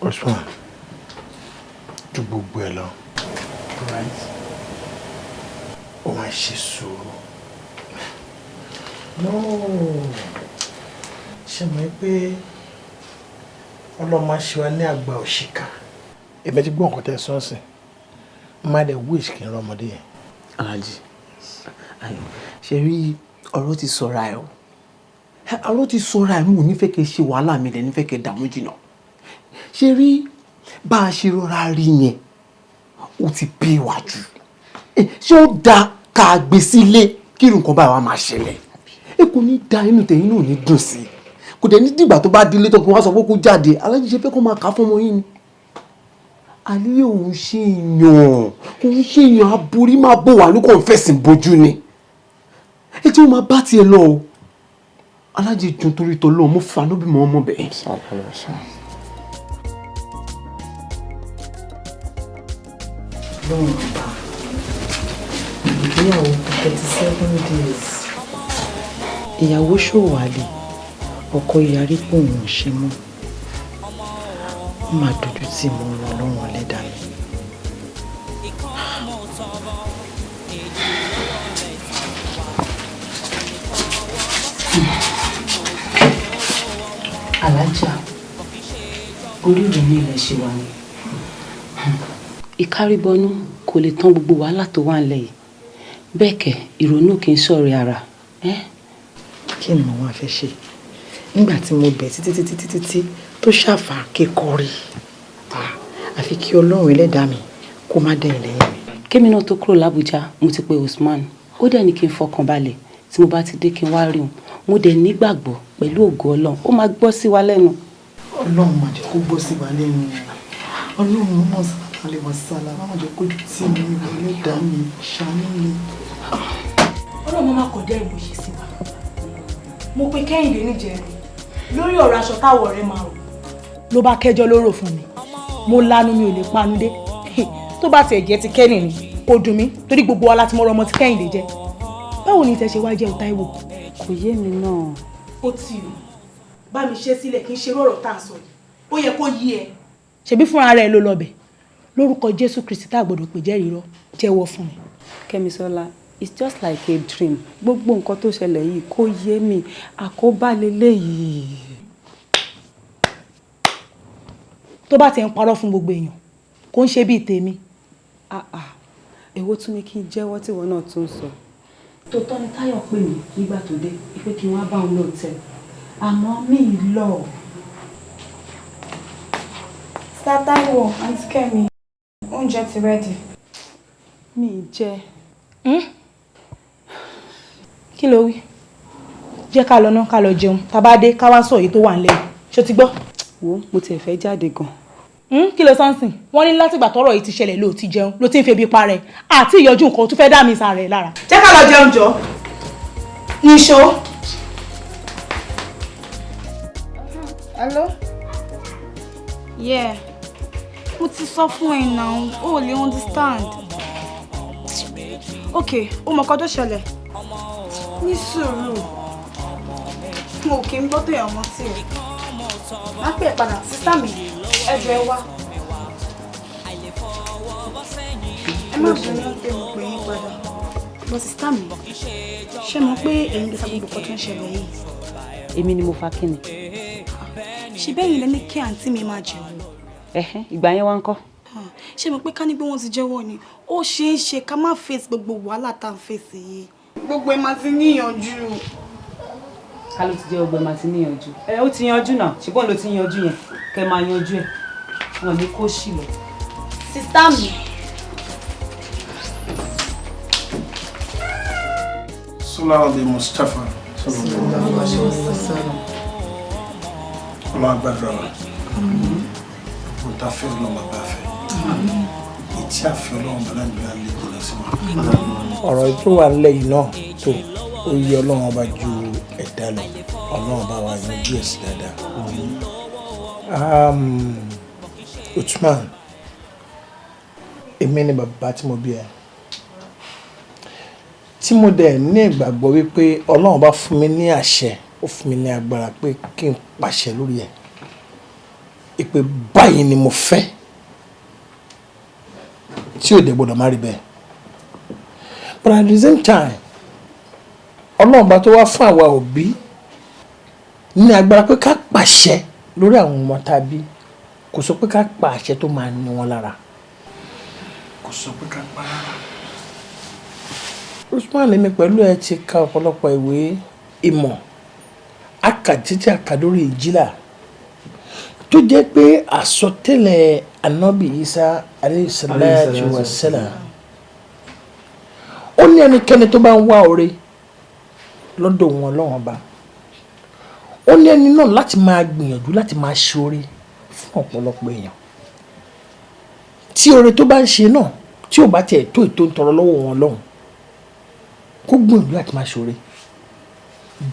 Osman ju gbogbo ẹ lọ ó máa ṣe sùúrù ṣe mọ̀ pé ọlọ́mọ ṣe wá ní àgbà òṣìkà èmi ti gbọ́ nǹkan tẹ́ sọ́ọ̀sì má dẹ̀ wish kí n rọmọdé yẹn. Aláàjì ṣe rí ọ̀rọ̀ ti sọ̀ra ẹ̀ o ọ̀rọ̀ ti sọ̀ra ẹ̀ mú nífẹ̀ẹ́ kẹ́ ṣe wàhálà mi lẹ̀ nífẹ̀ẹ́ kẹ́ dààmú jìnnà ṣe rí bá a ṣe rọra rí yẹn ó ti pé iwájú ṣé ó dáa ká gbé sílé kí nǹkan báyìí wá máa ṣẹlẹ̀ kò ní da inú tẹ̀yìn náà ní dùn sí kò dẹ̀ ní dìgbà tó bá délé tó kí wọ́n sọ pé kó jáde Aláàjì ṣe fẹ́ kó máa kà á fọmọ yín ni àlẹ́ òun ṣe èèyàn kò ń ṣe èèyàn aborí máa bò wá ní kò ń fẹ̀sìn bójú ni ẹ tí wọ́n máa bá tiẹ̀ lọ o Aláàjì dùn torí tọ́ lọ́wọ́ mo fa lóbi mọ́ ọmọ bẹ́ẹ̀. lọ́run ọba ìgbéyàwó 37 days ìyàwó ṣòwò àlè ọkọ yarí pé òun ò ṣe mọ́ ó máa dojú tì mọ́ Ọlọ́run Ẹlẹ́dàá mi. Alájà orí rẹ̀ ní ilẹ̀ ṣe wà ní. Ìkárìbọnú kò lè tán gbogbo wàhálà tó wà nílẹ̀ yìí bẹ́ẹ̀ kẹ̀ ìrònú kì í sọ̀rọ̀ ara. Kí ni mo wá fẹ́ ṣe nígbà tí mo bẹ̀ títí tó ṣàfà kékọ́rí àfi kí Ọlọ́run Ẹlẹ́dàá mi kó má dẹ̀ lẹ́yìn mi. Kémi náà tó kúrò l'Ábùjá mo ti pe Usman ó dẹ̀ ní kí n fọkàn balẹ̀ tí mo bá ti dé kí n wá rí òun mo dẹ̀ nígbàgbọ́ pẹ̀lú ògo Ọlọ́run ó máa gbọ́ sí wa lẹ́nu. Ọlọ́run máa jẹ́ kó gbọ́ sí wa lẹ́nu Ọlọ́run mọ̀ sálẹ̀ wọ̀ sálà máa jẹ́ kójú tí mi ìwọlé dá mi ṣàánú mi. Ọlọ́run máa kọjá ìbò ṣe sí wa. Mo pe Kẹ́hìndé níjẹrin lórí ọ̀rọ̀ aṣọ táwọ̀ rẹ̀ máa rò. Ló bá kẹjọ́ lóró fún mi. Mo lanu mi ò lè panu dé. Tó bá tiẹ̀ jẹ́ ti Kẹ́hìndé ni kò dùn mí torí gbogbo wa láti mọ ọmọ tí Kẹ́hìndé jẹ́. Báwo ni ìtẹ̀ṣe wá jẹ́ Táíwò? Kò yé mi náà. Ó ti rò. Bá mi ṣe sílẹ̀ kí n ṣe rọ̀rọ̀ tá à ń sọ yìí. Ó yẹ kó yí ẹ. Ṣebí fúnra rẹ̀ ló lọ bẹ̀. Lórúkọ Jésù Kristi tá gbọ́dọ̀ pè jẹ́rìí rọ́ jẹ́wọ́ fún mi. Kẹ́misọ́lá, it's just like a dream. Gbogbo nǹkan tó ṣẹlẹ̀ yìí kò yé mi. Àkóbá leléyìí. Tó bá ti ń parọ́ fún gbogbo èèyàn kò ń ṣe bíi tèmi. Èwo tún ni kí n jẹ́wọ́ tí ìwọ náà tún sọ. Tòótọ́ ni Táyọ̀ pè mí nígbà tó dé pé kí n wá bá òun lóòótẹ́ àmọ́ mi ì lọ. Sir Táíwò, Aunty Kẹ́mi, oúnjẹ ti rẹ́dì. Mi ì jẹ. Kí ló wí? Jẹ́ ká lọ ná ká lọ jẹun tá bá dé ká wá sọ èyí tó wà nílẹ̀. Ṣó ti gbọ́? Wo mo tiẹ̀ fẹ́ jáde gan. Kí ló sánsìn? Wọ́n ní látìgbà tọ́rọ̀ yìí ti ṣẹlẹ̀ ló ti jẹun ló ti ń febi pa rẹ̀ àti ìyọjú nǹkan tó fẹ́ dá mi sára rẹ̀ lára. Jẹ́ ká lọ jẹun jọ. Níṣó. Hello? Yeah. Mo ti sọ fún ẹ now, o lè understand. Okay, o mọ̀ nǹkan tó ṣẹlẹ̀. Ní sùúrù. Mo kì í gbọ́ tó yàn mọ́ tí ẹ. Má pè é padà, sísá mi, ẹjọ́ ẹ wá. Ẹ má bínú pé mo pè yín padà. Bọ́ sísá mi, ṣé mo pé ẹ̀yin ló fa gbogbo nǹkan tó ń ṣẹlẹ̀ yìí? Èmi ni mo fa kíni. Ṣé bẹ́yìn lẹ́ni kí àǹtí mi máa jẹun? Ìgbà yẹn wá ń kọ́. Ṣé mo pé ká ní pé wọ́n ti jẹ́wọ́ ni ó ṣeé ṣe ká má face gbogbo wàhálà tá à ń face yìí. Gbogbo ẹ̀ máa ti níyànjú. Ká ló ti jẹ́ ọgbẹ́ máa ti níyànjú. Ó ti yanjú náà ṣùgbọ́n ló ti yanjú yẹn kẹ́ máa yanjú ẹ̀ wọn ní kó ṣì lọ. Sísá mi. Sọlá de Mustapha. Ọlọ́run gbàdúrà wa. Mo ta fẹ́ ọlọ́run bàbá fẹ́. Ìtí àfẹ́ ọlọ́run bàbá mi á lè jìnà sí wa. Ọ̀rọ̀ tó wà nílẹ̀ yìí náà tó ó yẹ ọlọ́run ọba ju ẹ̀dá lọ. Ọlọ́run bá wa yanjú ẹ̀ sí dáadáa. Uthman, èmi ni bàbá tí mo bí ẹ. Tí mo dẹ̀ ní ìgbàgbọ́ wípé ọlọ́run bá fún mi ní àṣẹ ó fún mi ní agbára pé kí n pàṣẹ lórí ẹ̀ ìpè báyìí ni mo fẹ́ tí ò dé gbọdọ̀ má rí bẹ́ẹ̀ but at the same time ọlọ́run bá tó wá fún àwa òbí ní agbára pé ká pàṣẹ lórí àwọn ọmọ tá a bí kò sọ pé ká pa àṣẹ tó máa ní wọn lára kò sọ pé ká pa lára. Usman lèmi pẹ̀lú ẹ ti ka ọ̀pọ̀lọpọ̀ ìwé ìmọ̀ akàtítí àkàdórí ìjìlá tó jẹ́ pé àsọtẹ́lẹ̀ Ànábì Isa alayhi salatu wa salam ó ní ẹnikẹ́ni tó bá ń wá oore lọ́dọ̀ wọn lọ́wọ́n bá ó ní ẹni náà láti máa gbìyànjú láti máa ṣe oore fún ọ̀pọ̀lọpọ̀ èèyàn tí oore tó bá ń ṣe náà tí ò bá tiẹ̀ tó ètò ń tọrọ lọ́wọ́ wọn lọ́hùn kó gbìyànjú láti máa ṣe oore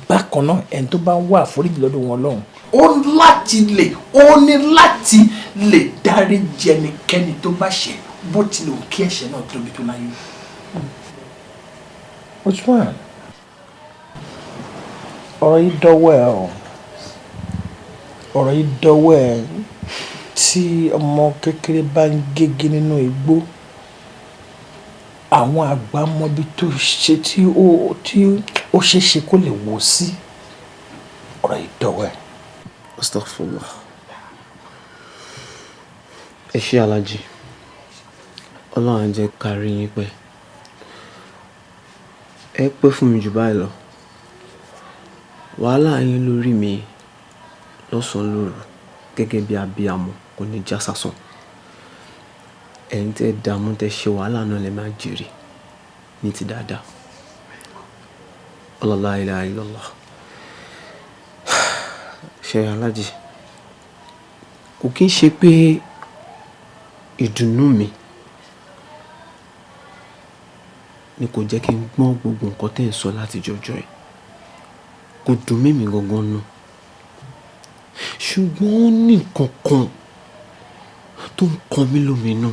bákan náà ẹni tó bá ń wá àforíjì lọ́dọ̀ wọn lọ́hùn ó ní láti lè dáríjì ẹnikẹ́ni tó bá ṣẹ̀ bó tilẹ̀ ò kí ẹ̀ṣẹ̀ náà tóbi tó láyé. Usman ọ̀rọ̀ yìí dọ́wọ́ ẹ̀ ọ̀rọ̀ yìí dọ́wọ́ ẹ̀ tí ọmọ kékeré bá ń gégi nínú igbó àwọn àgbà mọbi tó ṣe tí ó ṣe ṣe kó lè wò sí ọ̀rọ̀ yìí dọ́wọ́ ẹ̀. Astaghfirullah. Ẹ ṣé Aláàjì. Ọlọ́run á jẹ́ ká rí yín pẹ́. Ẹ pẹ́ fún mi jù báyìí lọ. Wàhálà yín lórí mi lọ́sàn-án lóru gẹ́gẹ́ bí abiyamọ kò ní já sásán. Ẹ̀yin tẹ́ dààmú tẹ́ ṣe wàhálà náà lè máa jèrè ní ti dáadáa. La ilaha illallah. Ṣé Aláàjì kò kí ń ṣe pé ìdùnnú mi ni kò jẹ́ kí n gbọ́n gbogbo nǹkan tẹ́ ń sọ láti jọjọ́ ẹ̀. Kò dùn mí gangan nù. Ṣùgbọ́n ó ní nǹkan kan tó ń kan mí lóminú,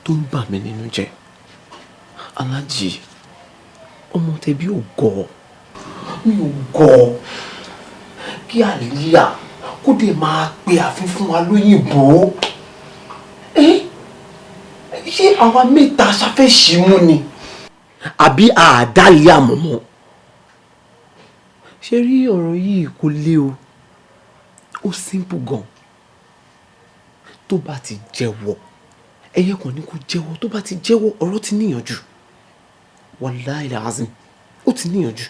tó ń bà mí nínú jẹ́. Aláàjì, ọmọ tẹbí ò gọ̀. Mi ò gọ̀. Kí Àlíyà kó dé máa pe àfin fún wa lóyìnbó. Ṣé àwa mẹ́ta ṣafẹ́ ṣì mú ni? Àbí àádáyé àmọ̀mọ́? Ṣé rí ọ̀rọ̀ yìí kò le o? Ó simple gan. Tó bá ti jẹ́wọ́, ẹyẹ kan ní kó jẹ́wọ́. Tó bá ti jẹ́wọ́, ọ̀rọ̀ ti níyànjú. Wallahi lazim, ó ti níyànjú.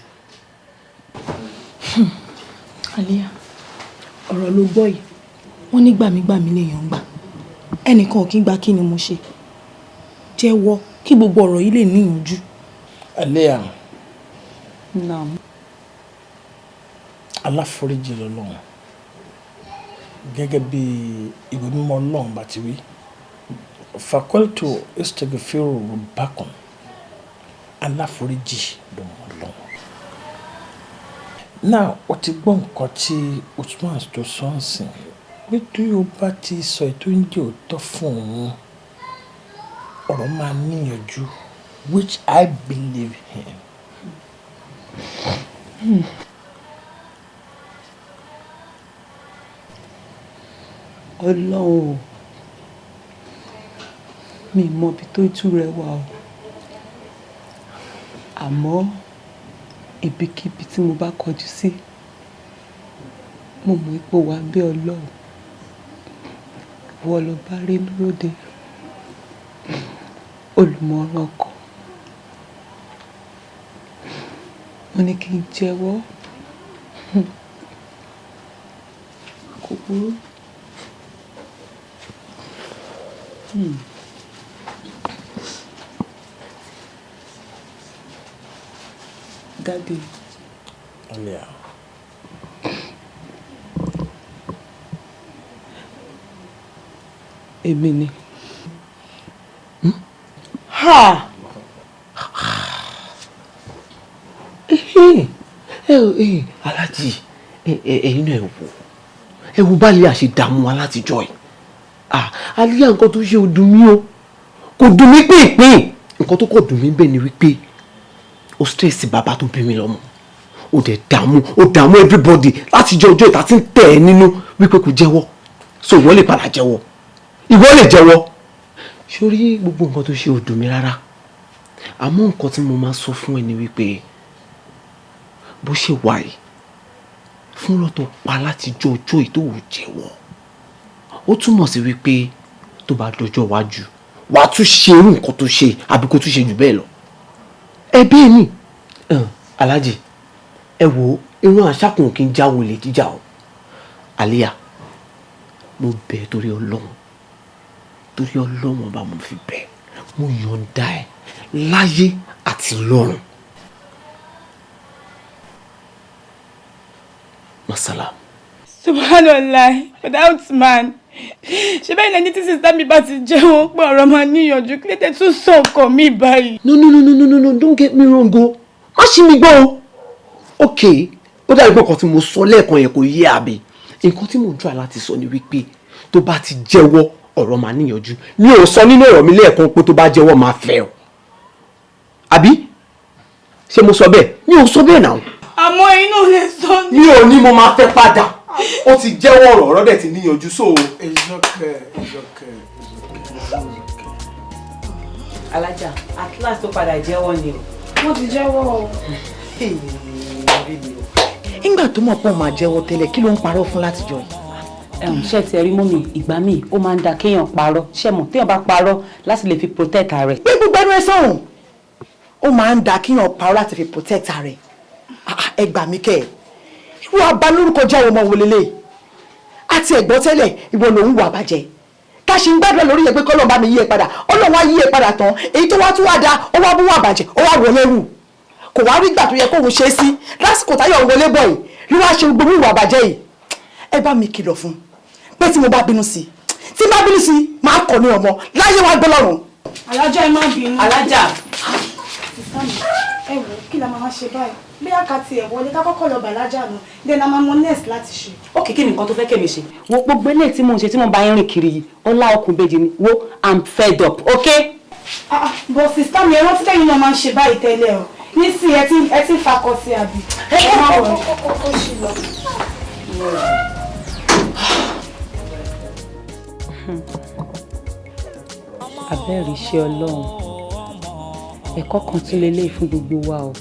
Àlíyà, ọ̀rọ̀ ló gbọ́ yìí. Wọ́n ní gbàmígbàmí lèèyàn ń gbà. Ẹnìkan ò kí ń gba kí ni mo ṣe. Jẹ́wọ́ kí gbogbo ọ̀rọ̀ yìí lè níyànjú. Àlíyà. Naam. Aláforíjì lọ́lọ́run. Gẹ́gẹ́ bí ìwé mímọ́ Ọlọ́run bá ti wí. Fakultu istaghfiru rabbakum. Aláforíjì ló mọ̀ Ọlọ́run. Náà o ti gbọ́ nǹkan tí Usman tó sọ ń sìn. Bí tí o bá ti sọ ètò ìjẹ́ òótọ́ fún òun, ọ̀rọ̀ máa níyànjú, which I believe in. Ọlọ́run, mi mọ ibi tó tú rẹ wà o. Àmọ́ ibikíbi tí mo bá kọjú sí, mo mọ̀ ipò wà bí Ọlọ́run. Ìwọ ló bá rí lóde, olùmọ̀ràn ọkọ. Mo ní kí n jẹ́wọ́. Kò burú. Daddy. Àlíyà. Èmi ni. Ha! Aláàjì, ẹ̀yin náà ẹ wo báyìí àṣẹ dààmú wa látijọ́ yìí. Àlíyà nǹkan tó ṣe ò dùn mí o. Kò dùn mí pínpín. Nǹkan tó kọ̀ dùn mí bẹ́ẹ̀ ni wípé ó stress bàbá tó bí mi lọ́mọ. Ó dẹ̀ dààmú everybody látijọ́ ọjọ́ ìta tí ń tẹ̀ ẹ́ nínú wípé kò jẹ́wọ́. So ìwọ lè padà jẹ́wọ́. Ìwọ lè jẹ́wọ́. Sórí gbogbo nǹkan tó ṣe ò dùn mí rárá. Àmọ́ nǹkan tí mo máa sọ fún ẹ ni wípé bó ṣe wà yìí fún lọ́tọ̀ pa láti jọ ọjọ́ yìí tó wù jẹ́wọ́. Ó túmọ̀ sí wípé tó bá dọjọ́ iwájú wàá tún ṣe irú nǹkan tó ṣe àbí kó tún ṣe jù bẹ́ẹ̀ lọ. Ẹ bẹ́ẹ̀ ni Aláàjì, ẹ wo irun àṣàkùn kí n jáwọ́ olè jíjà o. Àlíyà, mo bẹ̀ torí Ọlọ́run ọba mo fi bẹ̀. Mo yọ̀ǹda ẹ láyé àti lọ́run. Masalam. Subhanallah, without man. Ṣé bẹ́ẹ̀ lẹni tí sísá mi bá ti jẹ́wọ́ pé ọ̀rọ̀ máa níyànjú kí lẹ́tẹ̀ tún sọ ọkọ mi báyìí. No, don't get me wrong o. Má ṣì mí gbọ́ o. Okay, ó dàbí pé nǹkan tí mo sọ lẹ́ẹ̀kan yẹn kò yé àbí. Nǹkan tí mò ń try láti sọ ni wípé tó bá ti jẹ́wọ́ ọ̀rọ̀ máa níyànjú. Mi ò sọ nínú ọ̀rọ̀ mi lẹ́ẹ̀kan pé tó bá jẹ́wọ́ máa fẹ́ o. Àbí? Ṣé mo sọ bẹ́ẹ̀? Mi ò sọ bẹ́ẹ̀ náà. Àmọ́ inú lè sọ ní. Mi ò ní mo máa fẹ́ padà. Ó ti jẹ́wọ́ ọ̀rọ̀ dẹ̀ ti níyànjú so. It's okay. Alájà, at last tó padà jẹ́wọ́ ni o. Wọ́n ti jẹ́wọ́ o. Nígbà tó mọ̀ pé òun máa jẹ́wọ́ tẹ́lẹ̀ kí ló ń parọ́ fún látijọ́ yìí? Ṣé ti rí mọ́mì ìgbà míì ó máa ń da kéèyàn parọ́. Ṣé mọ̀ téèyàn bá parọ́ láti lè fi protect ara rẹ̀. Pé gbogbo ẹnu ẹ sọ̀rùn. Ó máa ń da kéèyàn parọ́ láti fi protect ara rẹ̀. Ẹ gbà mí kẹ́ ẹ̀. Ìwọ abanórúkọ jẹ́ ọmọ wo lélẹ̀? Àti ẹ̀gbọ́n tẹ́lẹ̀ ìwọ lòun wà bàjẹ́. Ká ṣe ń gbàdúrà lórí yẹn pé kọ́lọ́ bá mi yí ẹ padà. Ọlọ́run á yí ẹ padà tán. Èyí tó wá tún wá da ó wá bú wà bàjẹ́ ó wá wọlé rù. Kò wá rí ìgbà tó yẹ kóun ṣe sí. Lásìkò táyọ̀ wọlé bọ̀ yìí rí wá ṣe gbogbo ìwà bàjẹ́ yìí. Ẹ bá mi kìlọ̀ fún pé tí mo bá bínú sí tí bá bínú sí máa kọ̀ ní ọmọ láyé wa gbọ́ lọ́rùn. alájà ẹ má bínú. alájà. sísá mi ẹ wò kí la máa ṣe báyìí bí àkàtì ẹ̀ wọlé ká kọ́kọ́ lọ bàlájà nù then a máa mọ next láti ṣe. ó kìkì nìkan tó fẹ́ kẹ́mi ṣe wo gbogbo eléyìí tí mò ń ṣe tí mo bá ń rìn kiri yìí ọlá ọkùnrin bèjì ni wo I'm fed up okay. bọ́ sísá mi ẹ rántí lẹ́yìn náà máa ń ṣe báyìí tẹ́lẹ̀ o nísìnyí ẹ ti fakọ sí àbí. ẹ má wọ̀ ó ṣì lọ. abẹ́rẹ́ iṣẹ́ ọlọ́run ẹ̀kọ́ kan tún lélẹ́yìí fún gbogbo wa o.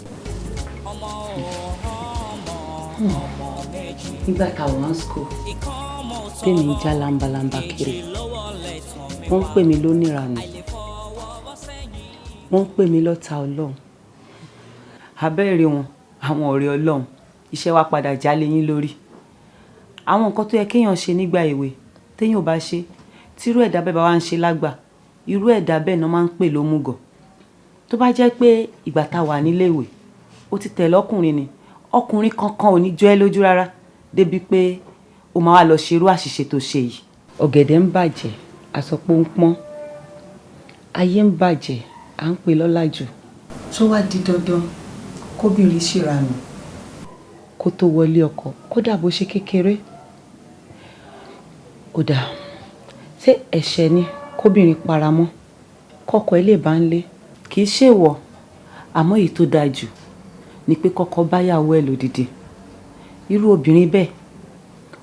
nígbà táwọn ń school tèmi ń já lambalamba kiri wọ́n ń pè mí lóníranù wọ́n ń pè mí lọ́ta ọlọ́run. abẹ́rẹ́ wọn àwọn ọ̀rẹ́ ọlọ́run iṣẹ́ wa padà jálé yín lórí. àwọn nǹkan tó yẹ kéèyàn ṣe nígbà èwe téèyàn ò bá ṣe tírú ẹ̀dá bẹ́ẹ̀ bá wá ń ṣe lágbà irú ẹ̀dá bẹ́ẹ̀ náà máa ń pè lómùgọ̀. tó bá jẹ́ pé ìgbà tá a wà níléèwé ó ti tẹ̀lé ọkùnrin ni ọkùnrin kankan ò ní jọ ẹ́ lójú rárá débi pé ó máa wá lọ ṣerú àṣìṣe tó ṣe yìí. ọ̀gẹ̀dẹ̀ ń bàjẹ́ àsọpọ̀ ń pọ́n ayé ń bàjẹ́ à ń pè lọ́làjù. tó wá di dandan kóbìnrin ṣèrànù kó tó wọlé ọkọ kódà bó ṣe kékeré. ó dà ṣé ẹ̀ṣẹ̀ ni kóbìnrin paramọ́ kọ́kọ́ ẹ lè bá ń lé. kì í ṣèwọ̀ àmọ́ èyí tó dáa jù ni pé kọ́kọ́ báyàwó ẹ̀ lódìdí. irú obìnrin bẹ́ẹ̀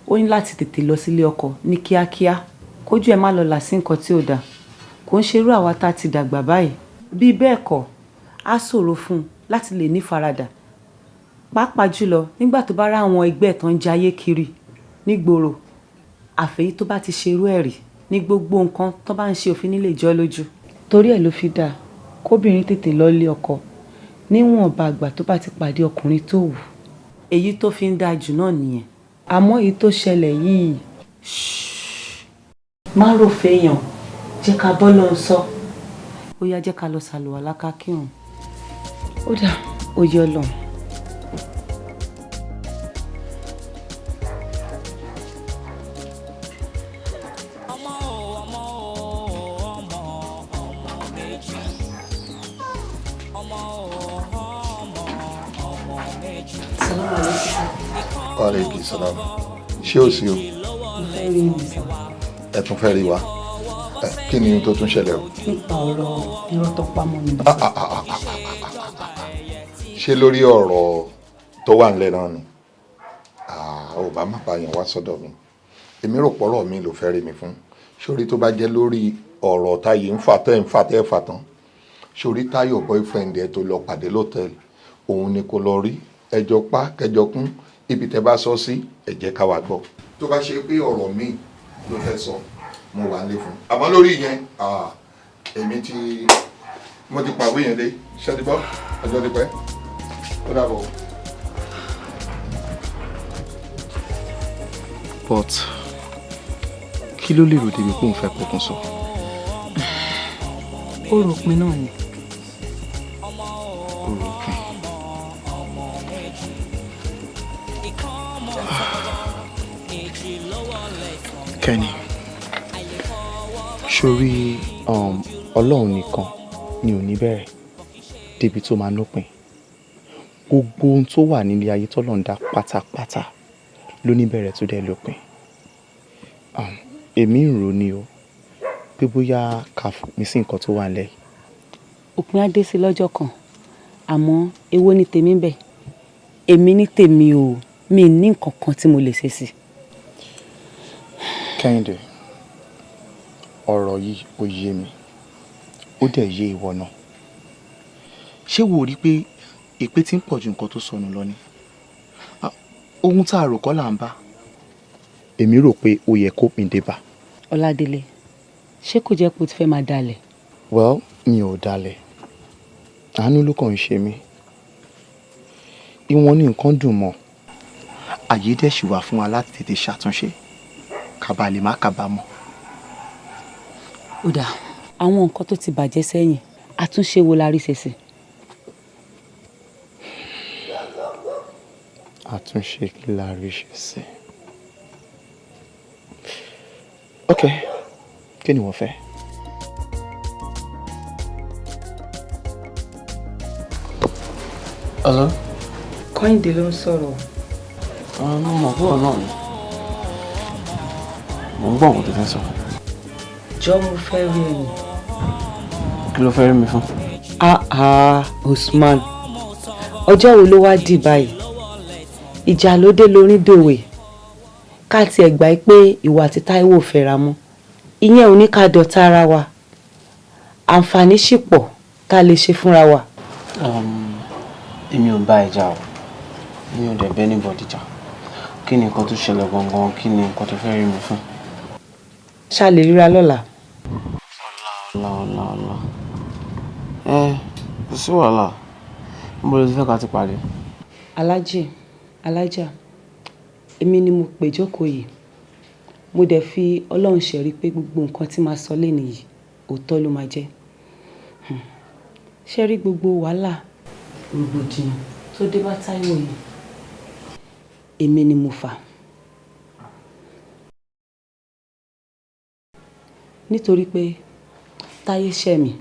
ó ní láti tètè lọ sílé ọkọ ní kíákíá kójú ẹ̀ má lọ là sí nǹkan tí ò dáa. kò ń ṣerú àwa tá a ti dàgbà báyìí bí bẹ́ẹ̀ kọ́ á ṣòro fún un láti lè ní faradà pàápàá jùlọ nígbà tó bá rá àwọn ẹgbẹ́ tó ń jayé kiri nígboro àfẹ́yí tó bá ti ṣerú ẹ̀ rí ní gbogbo nǹkan tó bá ń ṣe òfin nílé ìjọ lójú. torí ẹ̀ ló fi dáa kóbìnrin tètè lọ lé ọkọ níwọ̀nba àgbà tó bá ti pàdé ọkùnrin tó wù. èyí tó fi ń dáa jù náà nìyẹn. àmọ́ èyí tó ṣẹlẹ̀ yìí má rò fẹ́yàn jẹ́ ká bọ́ lọ sọ. ó yá jẹ́ ká lọ ṣàlùwàlá ká kírun. ó dà ó yọ lọ. Aleykum salaam. Ṣé o sí o? Ẹ tún fẹ́ rí wa. Kí ni tó tún ṣẹlẹ̀ o? nípa ọ̀rọ̀ irọ́ tó pamọ́ mi. Ṣé lórí ọ̀rọ̀ tó wà nílẹ̀ náà ni? Ò bá má bá yẹn wá sọ́dọ̀ mi. Èmi rò pọ̀rọ̀ mi ló fẹ́ rí mi fún. Ṣorí tó bá jẹ́ lórí ọ̀rọ̀ táyé ń fà tẹ́ ẹ̀ fà tán. Ṣorí Táyọ̀ boyfriend ẹ tó lọ pàdé lọ́tẹ̀lì. Òun ni kò lọ rí. Ẹjọ́ pa kẹjọ kún. Ibi tẹ́ bá sọ sí ẹ jẹ́ ká wá gbọ́. Tó bá ṣe pé ọ̀rọ̀ mi ló fẹ́ sọ mo wà lé fún. àmọ́ lórí yẹn èmi mo ti pàwé yẹn dé ṣẹ́díbọ́ ọjọ́ ti pẹ́ ó dàbọ̀. but kí ló lè rò débi pé òun fẹ́ pokùn so. ó rò pin náà ni. ó rò pin. Kenny, sórí ọlọ́run nìkan ni ò ní bẹ̀rẹ̀ débi tó máa nópin. Gbogbo ohun tó wà nílé ayé tọ́lọ́run dá pátápátá ló ní bẹ̀rẹ̀ tó dẹ̀ lópin. Èmi ń rò ní o pé bóyá ká fòpin sí nǹkan tó wà nílẹ̀. òpin á dé sí lọ́jọ́ kan àmọ́ èwo ni tèmi bẹ̀ èmi ní tèmi o mi ní nǹkan kan tí mo lè ṣe sí. Kẹ́hìndé, ọ̀rọ̀ yìí ó yé mi ó dẹ̀ yé ìwọ náà. Ṣé wo rí pé èpè tí ń pọ̀ ju nǹkan tó sọnù lọ ni? Ohun tá a rò kọ́ là ń bá. Èmi rò pé ó yẹ kó pin dé bá. Ọládélé, ṣé kò jẹ́ pé o ti fẹ́ máa dalẹ̀? Well, mi ò dalẹ̀. Àánú ló kàn ń ṣe mí. Ìwọ̀n ní nǹkan dùn mọ́. Àyè dẹ̀ ṣì wà fún wa láti tètè ṣàtúnṣe. Kábà lè má kábàámọ̀. Ó dáa, àwọn nǹkan tó ti bàjẹ́ sẹ́yìn àtúnṣe wo la rí ṣe sí? Àtúnṣe kí la rí ṣe sí? Okay, Kí ni wọ́n fẹ́? Hello? Kọ́hìndé ló ń sọ̀rọ̀. Mo mọ̀ bọ́ọ̀ náà ni. Mo ń gbọ́ nǹkan tó fẹ́ sọ. Jọ mo fẹ́ rí ẹni. Kí ló fẹ́ rí mi fún? Usman. Ọjọ́ wo ló wá dì báyìí? Ìjà ló dé lórí dòwe. Ká tiẹ̀ gbà pé ìwà àti Táíwò fẹ́ra mọ́. Ìyẹn ò ní ká dọ̀tá ara wa. Àǹfààní ṣì pọ̀ tá a lè ṣe fúnra wa. Èmi ò bá ẹ jà o. Èmi ò dẹ̀ bẹ́ anybody jà. Kí ni nǹkan tó ṣẹlẹ̀ gangan? Kí ni nǹkan tó fẹ́ rí mi fún? Ṣá lè ríra lọ́la? Ọ̀la. Kò sí wàhálà. Níbo ló ti fẹ́ ká ti pàdé? Alájà, èmi ni mo pè jókòó yìí. Mo dẹ̀ fi Ọlọ́run ṣẹ̀rí pé gbogbo nǹkan tí màá sọ lénìí yìí òótọ́ ló máa jẹ́. Ṣé rí gbogbo wàhálà rògbòdìyàn tó dé bá Táíwò yìí? Èmi ni mo fà. Nítorí pé Táyé ṣẹ̀ mí.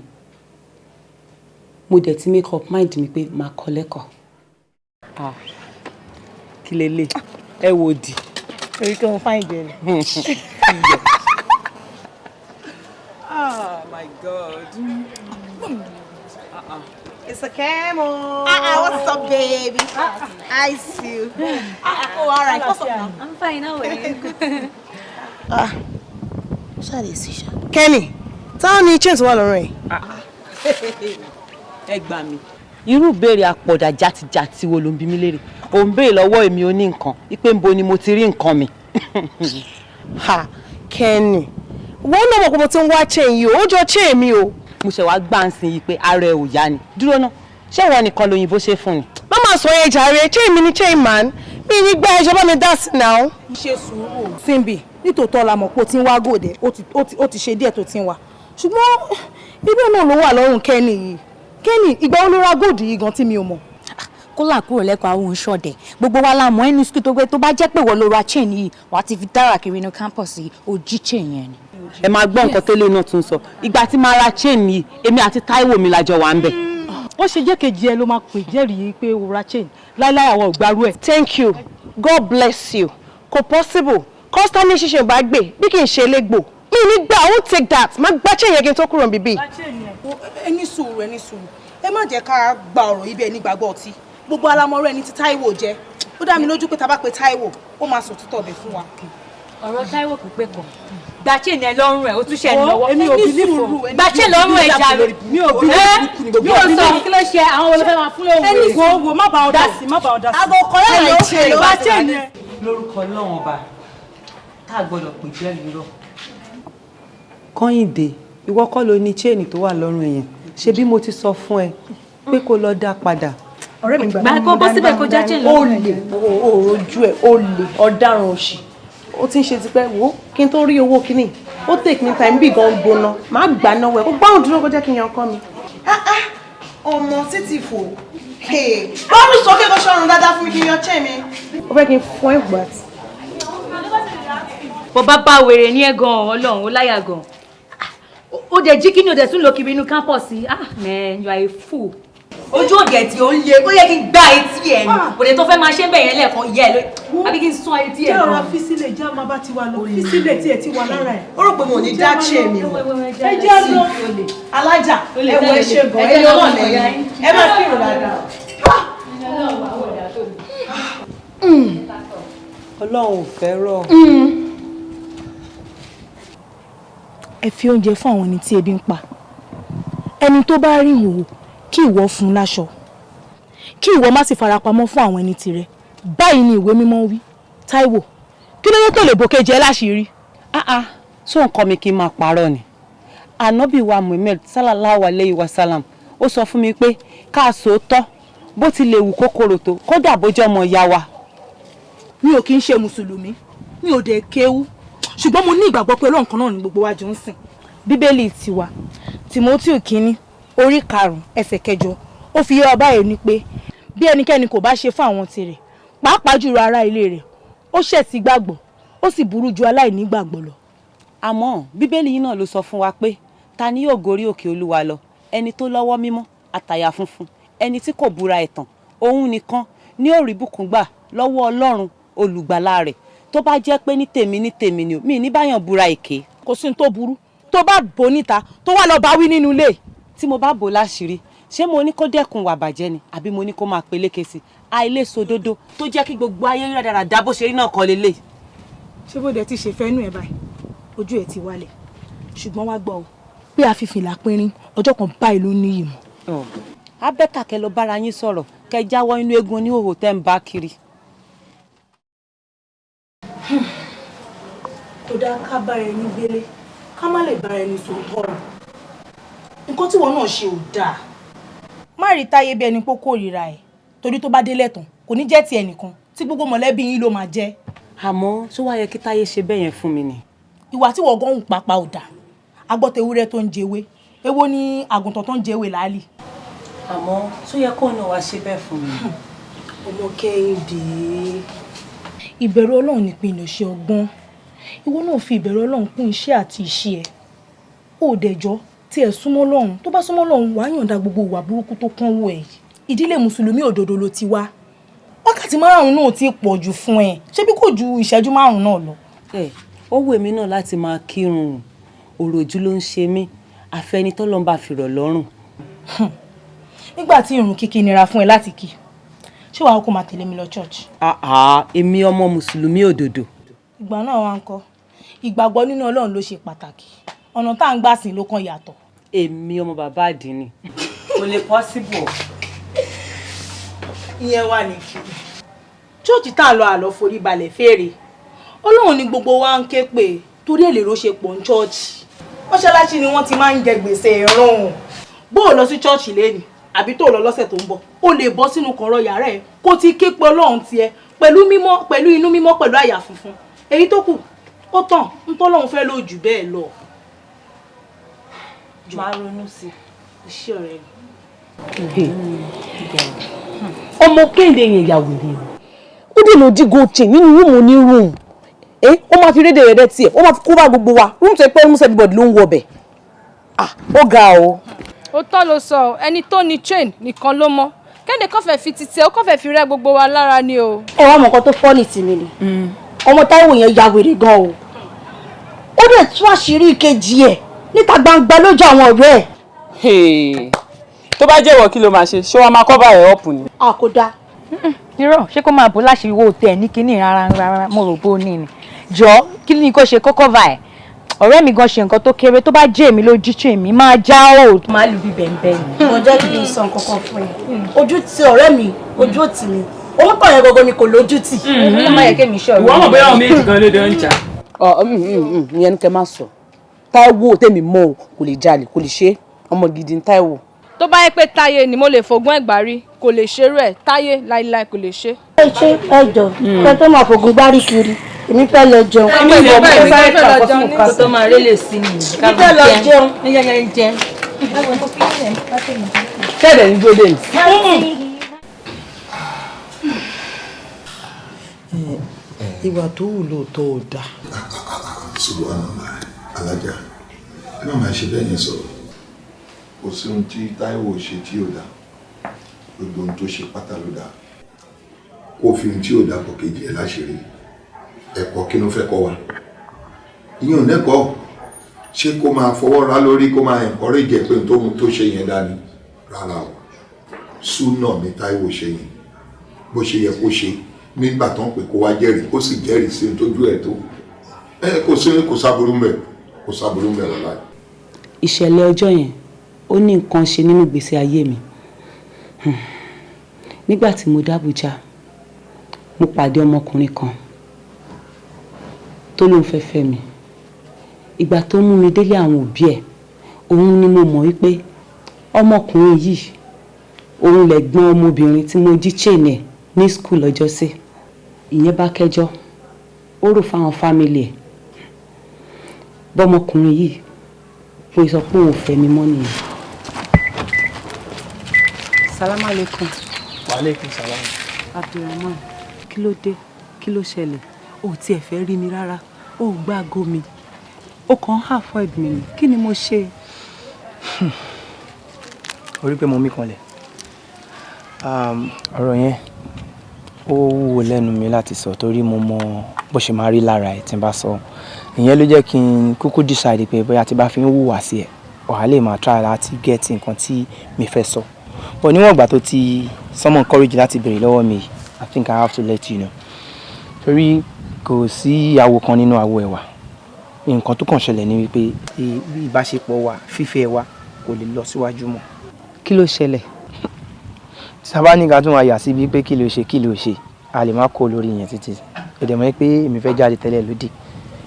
Mo dẹ̀ ti make up mind mi pé màá kọ́ lẹ́kọ̀ọ́. Kí lélẹ̀? Ẹ wò dì. Torí kí mo fáìn jẹ ni. Oh my God. It's a camo. What's up, baby? I see you. Oh, all right. What's up now? I'm fine, how are you? Ṣáde sí ṣá. Kenny, táwọn ní chains wà lọ́rùn ẹ̀. Ẹ gbà mí. Irú ìbéèrè àpọ̀dà játijàti wo ló ń bi mí léèrè? Ò ń béèrè lọ́wọ́ èmi oní nǹkan. Ipe ńbo ni mo ti rí nǹkan mi. Kenny, wọ́n náà mọ̀ pé mo ti ń wá chain yìí o, ó jọ chain mi o. Mo ṣe wá gbà ń sin yìí pé ara ẹ ò yá ni. Dúró ná, ṣé ìwọ nìkan lóyìnbó ṣe fún ni? Má máa sọ yẹn jàre, chain mi ni chain man. Mi ní gbá ẹjọ́ bá mi dá sí náà. Ṣe sùúrù. Simbi, nítòótọ́ la mọ̀ pé o ti ń wá gòdè, ó ti ṣe díẹ̀ tó ti ń wá. Ṣùgbọ́n ibẹ̀ náà ló wà lọ́rùn Kenny yìí. Kenny, ìgbà wo ló ra gòdì yìí gan tí mi ò mọ̀? Kó là kúrò lẹ́kọ̀ọ́ àwọn òǹṣọ̀dẹ̀. Gbogbo wa la mọ̀ ẹnu sukùl tó gbé tó bá jẹ́ pé wọ́n ló ra chain yìí, wàá ti fi dára kiri inú campus yìí, ó jí chain yẹn ni. Ẹ máa gbọ́ nǹkan tó lé náà tún sọ. Ìgbà tí máa ra chain yìí, èmi àti Táíwò mi lájọ wà ń bẹ̀. Ó ṣe jẹ́ kejì ẹ ló máa pè jẹ́rìí pé o ra chain. Láíláí àwọn ògbárú ẹ̀. Thank you. God bless you. Kò possible. Kọ́sítánì ṣíṣe bá gbé bí kì í ṣe légbò. Mi ní gbà, I won't take that. Má gbá chain yẹn kí n tó kúrò níbí. Ẹ ní sùúrù, ẹ ní sùúrù. Ẹ má jẹ́ ká gba ọ̀rọ̀ yìí bí ẹni gbàgbọ́ ọtí. Gbogbo alamọ̀rọ̀ ẹni tí Táíwò jẹ́. Ó dá mi lójú pé tá bá pe Táíwò, ó máa sọ òtítọ́ ọbẹ̀ fún wa. Ọ̀rọ̀ Táíwò kò pé kọ̀. Gba chain ẹ lọ́rùn ẹ̀, ó tún ṣe ẹ lọ́wọ́. Èmi ò bí nífò. Gba chain lọ́rùn ẹ̀ jàre. Mi ò bí nífò. Mi ò sọ kí ló ṣe àwọn olùfẹ́ máa fún lóhùn. Ẹni wo má bá ọ dá sí, má bá ọ dá sí. Àgọ́ kọ́lá ẹ̀ ló ṣe gba chain yẹn. Lórúkọ Ọlọ́run ọba tá a gbọ́dọ̀ pè jẹ́ irọ́. Kọ́hìndé, ìwọ kọ́ ló ní chain tó wà lọ́rùn ẹ̀yẹn. Ṣé bí mo ti sọ fún ẹ pé kó lọ dá padà? Ọ̀rẹ́ mi gbà kó bọ́ síbẹ̀ kó já chain lọ́rùn ẹ̀. Ojú ẹ̀ ó lè ọ̀daràn òṣì. Ó ti ń ṣe tipẹ́ wò ó kí n tó rí owó kíní. Ó take me time bí gan gbóná. Má gbà náà wẹ̀ kó gbáhùn dúró kó jẹ́ kí n yan ọkọ mi. Ọmọ títí fò. Bọ́ọ̀lù sókè kó ṣọrun dáadáa fún mi kí n yan chain mi. Ó fẹ́ kí n fún ẹ̀gbà tí. Bó bá bá wèrè ní ẹ gan Ọlọ́run ó láyà gan. Ó dẹ̀ jí kí ni ó dẹ̀ tún lọ kiri inú campus yìí. Man, you are a fool. Ojú òde tí ó ń le ó yẹ kí n gbá etí ẹ ní òde tó fẹ́ máa ṣe ń bẹ̀yẹn lẹ́ẹ̀kan ìyá ẹ ló àbí kí n sún etí ẹ jẹ́ gan. ọ̀rọ̀ fi sílẹ̀ jẹ́ ọmọ bá ti wà lọ fi sílẹ̀ tí ẹ ti wà lára ẹ̀. Ó rò pé mo ní dá chain mi mọ̀. Ẹ jẹ́ lọ alájà ẹ wọ ẹ ṣe gan ẹ yọ náà lẹ́yìn ẹ má fi ìrò dáadáa. Ọlọ́run ò fẹ́ rọ̀. Ẹ fi oúnjẹ fún àwọn ẹni tí ebi ń pa. Ẹni tó bá rí ìhòòhò kí ìwọ fún láṣọ kí ìwọ má sì farapamọ́ fún àwọn ẹni tirẹ̀. Báyìí ni ìwé mímọ́ wí. Táíwò, kí ló yẹ tó lè bòkejì ẹ láṣìírí? So nǹkan mi kí n máa parọ́ ni. Ànábì wa Muhammad sallallahu alayhi wa sallam ó sọ fún mi pé ká sòótọ́ bó ti lè wù kókòrò tó kódà bójọ́ ọmọ ìyá wa. Mi ò kí ń ṣe mùsùlùmí, mi ò dẹ̀ kéwú, ṣùgbọ́n mo ní ìgbàgbọ́ pé Ọlọ́run kan náà ni gbogbo wa jọ ń sìn. Bíbélì tiwa, Tímótì kínní, orí 5 ẹsẹ̀ 8, ó fi yé wa báyìí ni pé bí ẹnikẹ́ni kò bá ṣe fún àwọn tirẹ̀, pàápàá jùlọ ará ilé rẹ̀, ó ṣẹ̀ sí gbàgbọ́, ó sì burú ju aláìní gbàgbọ́ lọ. àmọ́ bíbélì yìí náà ló sọ fún wa pé ta ni yóò gorí òkè olúwa lọ ẹni tó lọ́wọ́ mímọ́ àtàyà funfun ẹni tí kò búra ẹ̀tàn òun nìkan ni ó rí bùkún gbà lọ́wọ́ ọlọ́run olùgbàlà rẹ̀ tó bá jẹ́ pé ní tèmi ni o mi ní báyàn búra èké. kò sí ní tó burú tó bá bò níta tó wá lọ bá wí nínú ilé. tí mo bá bò láṣìírí ṣé mo ní kó dẹ́kun wà bàjẹ́ ni àbí mo ní kó máa peléke sí àìlèsòdodo tó jẹ́ kí gbogbo ayé rádaràdà bó ṣe rí náà kọ́ lélẹ̀. ṣé bó dẹ̀ ti ṣe fẹ́nu ẹ̀ báyìí ojú ẹ̀ ti wálẹ̀ ṣùgbọ́n wá gbọ́ ọ pé àfihàn pínrín ọjọ́ kan báyìí ló ní ìmọ̀. abẹ́ta kẹ lọ bára yín sọ̀rọ̀ kẹ jáwọ́ inú eégún oníhòòhò tẹ́ ń bá kiri. kò dáa ká bára ẹni gbélé ká má lè bára ẹni sòótọ́ ọ̀rọ̀ nǹkan tí wọn náà ṣe ò dáa. má rí Táyé bí ẹni pé kórìíra ẹ̀ torí tó bá délẹ̀ tán kò ní jẹ́ ti ẹnìkan tí gbogbo mọ̀lẹ́bí yín ló máa jẹ́. àmọ́ tó wá yẹ kí Táyé ṣe bẹ́ẹ̀ yẹn fún mi ni. ìwà tí wọ́n gan ń pàpà ò dáa agbọ́tẹ̀ ewúrẹ́ tó ń jẹwé èwo ni àgùntàn tó ń jẹwé láàlì. àmọ́ tó yẹ kó náà wá ṣe bẹ́ẹ̀ fún mi. ọmọ Kẹ́hìndé ìbẹ̀rù Ọlọ́run nípìnlẹ̀ ṣe ọgbọ́n ìwọ náà fi ìbẹ̀rù Ọlọ́run kún iṣẹ́ àti ìṣe ẹ̀ ó dẹjọ́ tí ẹ̀ súnmọ́ Ọlọ́run tó bá súnmọ́ Ọlọ́run wàá yọ̀ǹda gbogbo ìwà burúkú tó kán wọ ẹ̀ ìdílé mùsùlùmí òdodo ló ti wá wákàtí márùn-ún náà ti pọ̀ jù fún ẹ ṣé bí kò ju ìṣẹ́jú márùn-ún náà lọ. ó wù mí náà láti máa kírun òròjú ló ń ṣe mí àfẹni tọ́lọ́run bá fi rọ̀ lọ́rùn. nígbà tí ìrun kíkí nira fún ẹ láti kí ṣé wàá kó máa tẹ̀lé mi lọ church. èmi ọmọ mùsùlùmí òdodo. ìgbà náà wá ń kọ́ ìgbàgbọ́ nínú Ọlọ́run ló ṣe pàtàkì ọ̀nà tá à ń gbà sìn ló kàn yàtọ̀. èmi ọmọ bàbá àdínì kò lè possible. ìyẹn wà ní kiri church tá à ń lọ àlọ́ forí balẹ̀ fèrè Ọlọ́run ni gbogbo wa ń ké pè torí èlé ló ṣe pọ̀ ní church mọ́ṣáláṣí ni wọ́n ti máa ń jẹ gbèsè ìrun bó o lọ sí church lẹ́nu àbí tó o lọ lọ́sẹ̀ tó ń bọ̀ o lè bọ́ sínú kọ̀rọ̀ yàrá ẹ̀ kó ti ké pe Ọlọ́run tiẹ̀ pẹ̀lú inú mímọ́ pẹ̀lú àyà funfun èyí tó kù ó tàn ń tọ́lọ́run fẹ́ lò jù bẹ́ẹ̀ lọ. máa ronú sí iṣẹ́ ọ̀rẹ́ mi. ọmọ Kẹ́hìndé yẹn yàwó ni ó dè lòdì gòkè nínú rúùmù ní rúùmù ó máa fi rédè rẹ̀ tiẹ̀ ó máa fi kó bá gbogbo wa rúùmù tó pẹ́ rúùmù everybody ló ń wọ bẹ̀ ó ga o. ó tọ́ ló sọ ẹni tó ní chain nìkan ló mọ̀ Kẹ́hìndé kò fẹ́ fi títẹ̀ ó kò fẹ́ fi rẹ́ gbogbo wa lára ni o. ẹ wá mọ̀ nǹkan tó fọ́ ní tìmí ni ọmọ Táíwò yẹn ya wèrè gan o ó dẹ̀ tú àṣírí ìkejì ẹ̀ níta gbangba lójú àwọn ọ̀rẹ́ ẹ̀. tó bá jẹ́ ìwọ kí ló máa ṣe ṣé wọ́n máa kọ́ bá ẹ̀ ọ̀pù ni. àkódá. irọ́ ṣé kó máa bó láṣìírí wo tẹ̀ ní kinní rárá mo rò bó ní ni jọ kí ni kò ṣe kókó bá ẹ̀ ọ̀rẹ́ mi gan ṣe nǹkan tó kéré tó bá jẹ́ èmi lójú tí èmi máa já o máa lù bí bẹ́ẹ̀ ni. mo jẹ́ kí n sọ nǹkan kan fún ẹ ojú ti ọ̀rẹ́ mi ojú òtí mi òun kàn yẹn gbogbo ni kò lójú tì. ó máa yẹ kémi ṣọ́ ìwọ mọ̀ bóyá àwọn méjì kan ló dé ń jà. ìyẹn ni kẹ máa sọ Táíwò tèmi mọ̀ o kò lè jalè kò lè ṣe ọmọ gidi ní Táíwò. tó bá yẹ pé Táyé ni mo lè fògùn ẹ̀gbá rí kò lè ṣerú ẹ̀ Táyé láíláí kò lè ṣe. ẹjọ kẹ tó máa fògùn gbárí kiri èmi fẹ́ lọ jẹun. èmi ò fẹ́ sáré pàpọ̀ fún nǹkan tó máa rélè sí mi. èmi fẹ́ lọ jẹun. tẹ́lẹ̀ ní gbódé ni. ìwà tó wù lóòótọ́ ò dáa. Subhanallah alájà ẹ má máa ṣe bẹ́ẹ̀ yẹn sọ̀rọ̀ kò sí ohun tí Táíwò ṣe tí ò dáa gbogbo ohun tó ṣe pátá ló dáa kó fi ohun tí ò dáa pọ̀ kejì ẹ̀ láṣìírí ẹ̀kọ́ kí ló fẹ́ kọ́ wa ìyẹn ò nẹ́kọ̀ọ́ ṣé kó máa fọwọ́ ra lórí kó máa encourage ẹ̀ pé ohun tó ṣe yẹn dání rárá o súnà ní Táíwò ṣe yẹn bó ṣe yẹ kó ṣe nígbà tó ń pè kó wá jẹ́rìí kó sì jẹ́rìí sí ohun tójú ẹ̀ tó kò sábúrú mbẹ̀ lọ́la. ìṣẹ̀lẹ̀ ọjọ́ yẹn ó ní nǹkan ṣe nínú ìgbésí ayé mi nígbà tí mo d'Ábújá mo pàdé ọmọkùnrin kan tó lóun fẹ́ fẹ́ mi ìgbà tó mú mi délé àwọn òbí ẹ̀ òun ni mo mọ̀ wípé ọmọkùnrin yìí òun lẹ̀gbọ́n ọmọbìnrin tí mo jí chain ẹ̀ ní skul lọ́jọ́ sí ìyẹn bá kẹjọ́ ó rò fáwọn fámìlì ẹ̀ bọ́mọkùnrin yìí mo sọ pé òun fẹ́ mi mọ́ nìyẹn. Salam alaikum. Wa alaikum salam. Abdulrahman kí ló dé kí ló ṣẹlẹ̀ o tiẹ̀ fẹ́ rí mi rárá o gbá aago mi ó kàn avoid mi ni kí ni mo ṣe. orí pé mo mí kanlẹ̀ ọ̀rọ̀ yẹn ó wúwo lẹ́nu mi láti sọ torí mo mọ bó ṣe máa rí lára ẹ̀ tí n bá sọ ìyẹn ló jẹ́ kí n kúkú decide pé bóyá tí bá fi ń hùwà sí ẹ̀ wàá lè máa try láti get nǹkan tí mi fẹ́ sọ but níwọ̀n ìgbà tó ti someone courage láti béèrè lọ́wọ́ mi I think I have to let you know torí kò sí àwo kan nínú àwo ẹ̀wà nǹkan tó kàn ṣẹlẹ̀ ni wípé ìbáṣepọ̀ wa fífẹ́ wa kò lè lọ síwájú mọ́. kí ló ṣẹlẹ̀. sábà ní ká tún wá yà síbi pé kí ló ṣe a lè má kó lórí yẹn títí èdè mọ́ pé èmi fẹ́ jáde tẹ́lẹ̀ lódì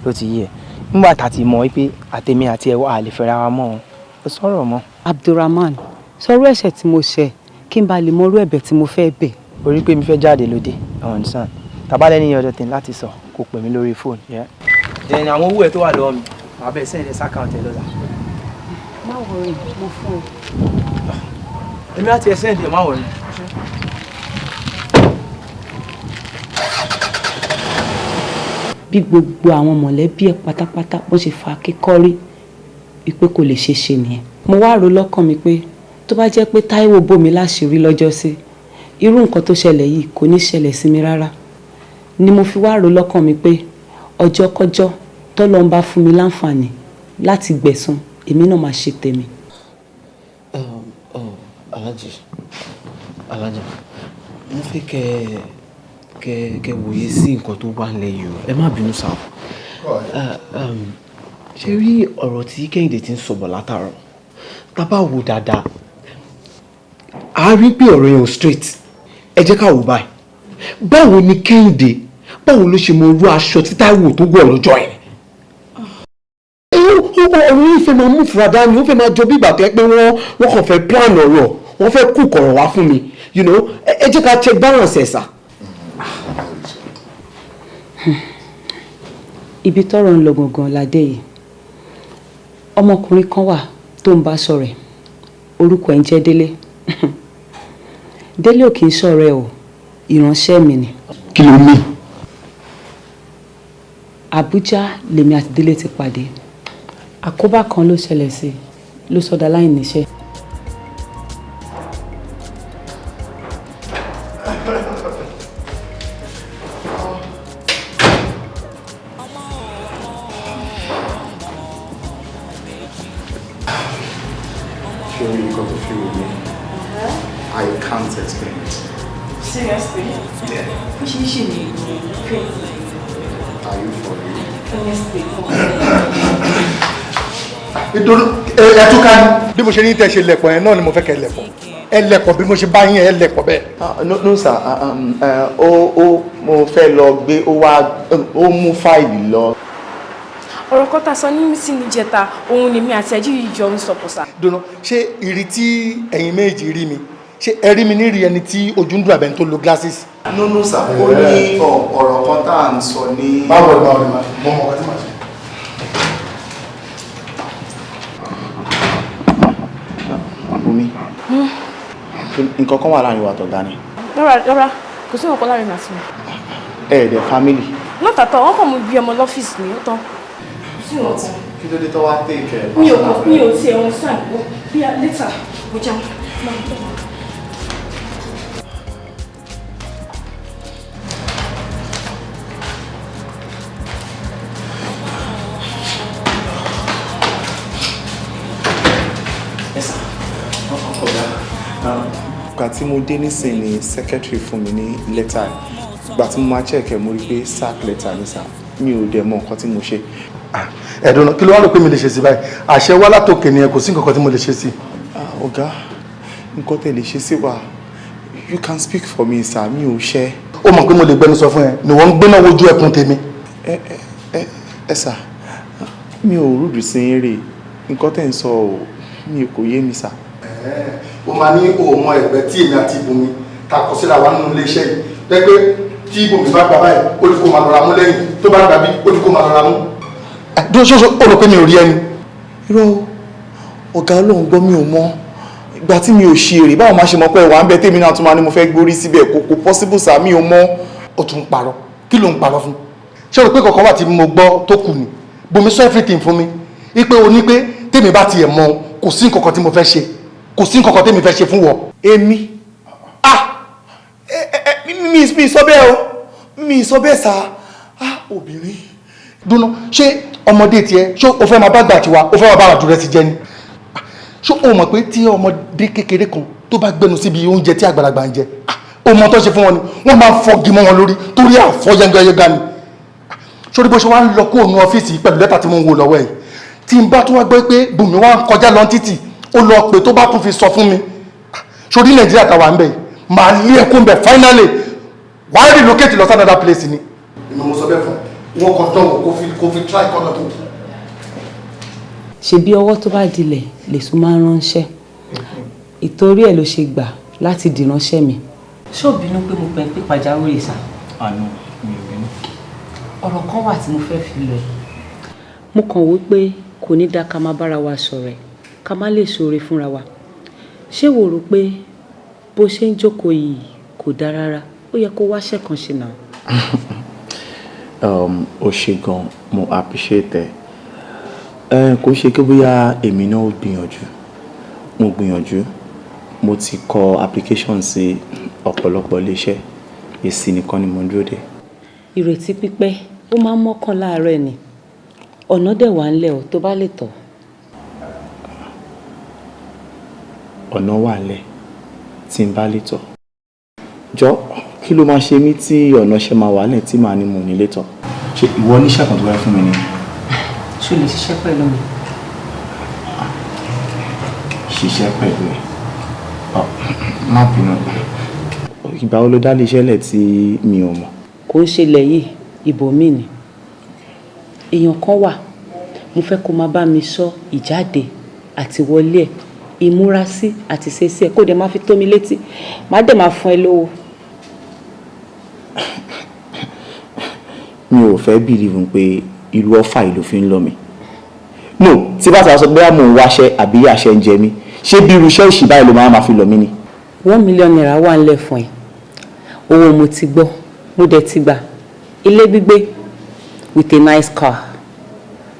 ló ti yí ẹ̀ nígbà tá a ti mọ̀ pé àtẹ̀mí àti ẹ̀wọ̀ a lè fẹ́ra wa mọ́ ó sọ̀rọ̀ mọ́. Abdulrahman sọ̀rọ̀ ẹ̀ṣẹ̀ tí mo ṣẹ̀ kí n bá lè mọ irú ẹ̀bẹ̀ tí mo fẹ́ bẹ̀. orí pé mi fẹ́ jáde lóde àwọn ọ̀sán tàbálẹ̀ ní ọjọ́ tẹ̀ láti sọ kó pè mí lórí fóònù. then àwọn owó ẹ̀ tó wà lọ́wọ́ mi màá bẹ̀ sẹ́yìn sákàǹtì ẹ̀ lọ́la. má wọrí mo fún ọ. èmi àti ẹ̀ sẹ́yìn má wọrí. bí gbogbo àwọn mọ̀lẹ́bí ẹ̀ pátápátá bó ṣe fa kíkọ́rí wípé kò lè ṣeé ṣe nìyẹn. mo wá rò lọ́kàn mi pé tó bá jẹ́ pé Táíwò bò mí láṣìírí lọ́jọ́sí irú nǹkan tó ṣẹlẹ̀ yìí kò ní ṣẹlẹ̀ sí mi rárá ni mo fi wá rò lọ́kàn mi pé ọjọ́kọ́jọ́ tọ́lọ́run bá fún mi láǹfààní láti gbẹ̀san èmi náà máa ṣe tèmi. Alájà mo fẹ́ kẹ́ wòye sí nǹkan tó wà lẹ́yìn o ẹ má bínú sáà ṣe rí ọ̀rọ̀ tí Kẹ́hìndé ti ń sọ̀bọ̀ látàrọ̀ tá bá wò dáadáa a rí pé ọ̀rọ̀ yẹn ò straight ẹ jẹ́ ká wò báyìí báwo ni Kẹ́hìndé báwo ló ṣe mọ irú aṣọ tí Táíwò tó wọ̀ lọ́jọ́ yẹn. ọ̀rọ̀ yìí fẹ́ máa mú fúra dání ó fẹ́ máa jọ bí ìgbà tó yẹ pé wọ́n kàn fẹ́ plan ọ̀rọ̀ wọ́n fẹ́ kú kọ̀rọ̀ wá fún mi ẹ jẹ́ ká check balance ẹ̀ sà. ibi tọ́rọ̀ ń lọ gangan ládé yìí ọmọkùnrin kan wà tó ń bá ṣọ̀rẹ́ orúkọ ẹ̀ ń jẹ́ Délé Délé ò kì í ṣọ̀rẹ́ o ìránṣẹ́ mi ni. kí ló ní. Àbújá lèmi àti Délé ti pàdé àkóbá kan ló ṣẹlẹ̀ sí i ló sọdá láì níṣẹ́. I can't explain it. Seriously? Yeah. Which is she? Are you for real? Honestly. nítorí ẹtúká ní bí mo ṣe ní tẹ́ ṣe lẹ̀pọ̀ yẹn náà ni mo fẹ́ kẹ́ lẹ̀pọ̀ ẹ lẹ̀pọ̀ bí mo ṣe bá yín ẹ lẹ̀pọ̀ bẹ́ẹ̀. No sir mo fẹ́ lọ gbé ó mú fáìlì lọ. ọ̀rọ̀ kan tá a sọ ní mítí níjẹta òun lèmi àti ẹjí yìí jọ ń sọ̀pọ̀ sá. dùnà ṣé ìrì tí ẹ̀yin méjì rí mi ṣé ẹ rí mi ní rí ẹni tí ojú ń dùn àbẹ̀ tó lo glasses. No sir ó ní ọ̀rọ̀ kan tá à ń sọ ní. báwo ni mo mọ ọkọ tí màá ṣe. Bùnmi nǹkan kan wà láàrin wa tọ̀gá ni. rárá kò sí nǹkan láàrin àti mi. Ẹ̀ẹ́dẹ̀ family. látàtọ̀ wọ́n kàn mú bí ọmọ lọ́fíìsì ní ó tán. sí ọ̀tún. Kí ló dé tó wá take ẹ̀? mi ò tiẹ̀ wọn sáà bí i later mo jẹun. Ìgbà tí mo dé nísìn ni secretary fún mi ní lẹ́tà ìgbà tí mo máa check ẹ̀ mo rí pé sack letter ní sá mi ò dẹ̀ mọ nǹkan tí mo ṣe. ẹ̀dùn kí ló wá rò pé mi lè ṣe sí báyìí àṣẹ wá látòkè ni ẹ kò sí nǹkan tí mo lè ṣe sí. Ọ̀gá nǹkan tẹ̀ lè ṣe sí wa you can speak for me sir mi ò ṣe. ó mọ̀ pé mo lè gbẹnu sọ fún ẹ ni wọ́n ń gbéná wojú ẹkùn tèmi. ẹ sà mi ò rúdù sí eré nǹkan tẹ̀ ń sọ mi kò yé mi sà. ó máa ní òun ẹgbẹ́ tí èmi àti Bùnmi ta kọ síra wa nínú iléeṣẹ́ yìí pé tí Bùnmi bá gbà báyìí ó ní kó máa lọ́ra mú lẹ́yìn tó bá gbà bí ó ní kó máa lọ́ra mú. dúró ṣoṣo ó rò pé mi ò rí ẹni. irọ́ ọ̀gá Ọlọ́run gbọ́ mi ò mọ̀ ìgbà tí mi ò ṣe èrè báwo máa ṣe mọ̀ pé wà ń bẹ tèmi náà tún máa ní mo fẹ́ gbórí síbẹ̀ kò possible sà mi ò mọ̀. ó tún ń parọ́ kí ló ń parọ́ fún. ṣé o rò pé kọ̀ọ̀kan wà tí mo gbọ́ tó kù ni Bùnmi sọ everything fún mi ipe o ní pé tèmi bá tiẹ̀ mọ kò sí nǹkan kan tí mo fẹ́ ṣe kò sí nǹkan kan tèmi fẹ́ ṣe fún wọ. Èmi mi sọ bẹ́ẹ̀ o mi sọ bẹ́ẹ̀ sá obìnrin. Dúnà ṣé ọmọdé tiẹ̀ ṣé o fẹ́ máa bá gbà tiwa o fẹ́ máa bá wa dúró sí jẹ ni ṣé o mọ̀ pé tí ọmọdé kékeré kan tó bá gbẹnu síbi oúnjẹ tí àgbàlagbà ń jẹ o mọ̀ tó ṣe fún wọn ni wọ́n máa fọ́gi mọ́ wọn lórí torí àfọ́ yẹngayẹnga ni sórí bó ṣe wá ń lọ kó òun ọ́fíìsì pẹ̀lú lẹ́tà tí mo ń wò lọ́wọ́ ẹ̀ tí n bá tún wá gbọ́ pé Bùnmi wá ń kọjá lọ títì ó lọ pé tó bá tún fi sọ fún mi sórí Nàìjíríà tàwa ń bẹ̀ máa lé ẹkún bẹ̀ finally wàá relocate lọ sí another place ni. ìmọ̀ mo sọ bẹ́ẹ̀ fún wọn kàn dán wò kó fi try kọ́nà tó. ṣebí ọwọ́ tó bá dilẹ̀ lèṣù máa ń ránṣẹ́ ìtorí ẹ̀ ló ṣe gbà láti dìránṣẹ́ mi. ṣé ò bínú pé mo pẹ́ pé pàjáwìrì sá. àánú mi ò bínú. ọ̀rọ̀ kan wà tí mo fẹ́ fi lọ ẹ̀. mo kàn wí pé kò ní dáa ká má bára wa ṣọ̀rẹ́ ká má lè ṣoore fúnra wa. ṣé wò rò pé bó ṣe ń jókòó yìí kò dáa rárá ó yẹ kó wáṣẹ́ kan ṣe náà. ó ṣe gan mo appreciate ẹ kò ṣe kí bóyá èmi náà gbìyànjú mo ti kọ application sí ọ̀pọ̀lọpọ̀ iléeṣẹ́ èsì nìkan ni mo ń dúró dè. ìrètí pípẹ́ ó máa ń mọ́kàn láàárọ̀ ni ọ̀nà dẹ̀ wà ńlẹ̀ ọ́ tó bá lè tọ̀. ọ̀nà wà ńlẹ̀ tí n bá lè tọ̀ jọ kí ló máa ṣe mí tí ọ̀nà ṣe máa wà lẹ̀ tí màá ní mò ní lè tọ̀. ṣe ìwọ oníṣẹ́ kan tó wáyé fún mi ni. ṣó lè ṣiṣẹ́ pẹ̀lú mi. ṣiṣẹ́ pẹ̀lú ẹ̀ má bínú ìgbà wo ló dá lè ṣẹlẹ̀ tí mi ò mọ̀. kò ń ṣẹlẹ̀ yìí ibòmíì ni èèyàn kan wà mo fẹ́ kó máa bá mi sọ ìjáde àti wọlé ẹ̀ ìmúrasí àti ṣeéṣe ẹ̀ kó dẹ̀ máa fi tó mi létí má dẹ̀ máa fún ẹ lówó. mi ò fẹ́ bìlíìfù pé irú ọ̀fà yìí ló fi ń lọ mi. no tí bá sọ pé mo ń wáṣẹ́ àbí àṣẹ ń jẹ mí ṣé bí irú iṣẹ́ òṣì báyìí ló máa fi lọ mí ni. 1 million naira wà ńlẹ̀ fún ẹ owó mo ti gbọ́ mo dẹ̀ ti gbà ilé gbígbé with a nice car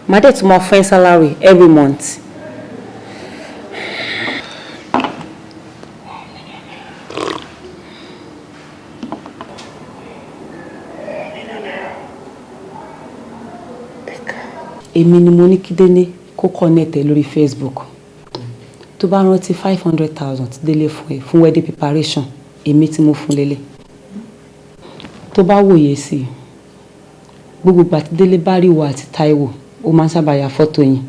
má dẹ̀ tún máa fún ẹ salary every month. èmi ni mo ní kí Délé kó connect ẹ lórí Facebook tó bá rántí 500,000 tí Délé fún ẹ fún wedding preparation èmi tí mo fún lélẹ̀ tó bá wòye sí i gbogbo ìgbà tí Délé bá rí ìwọ àti Táíwò ó máa ń sábà ya fọ́tò yín.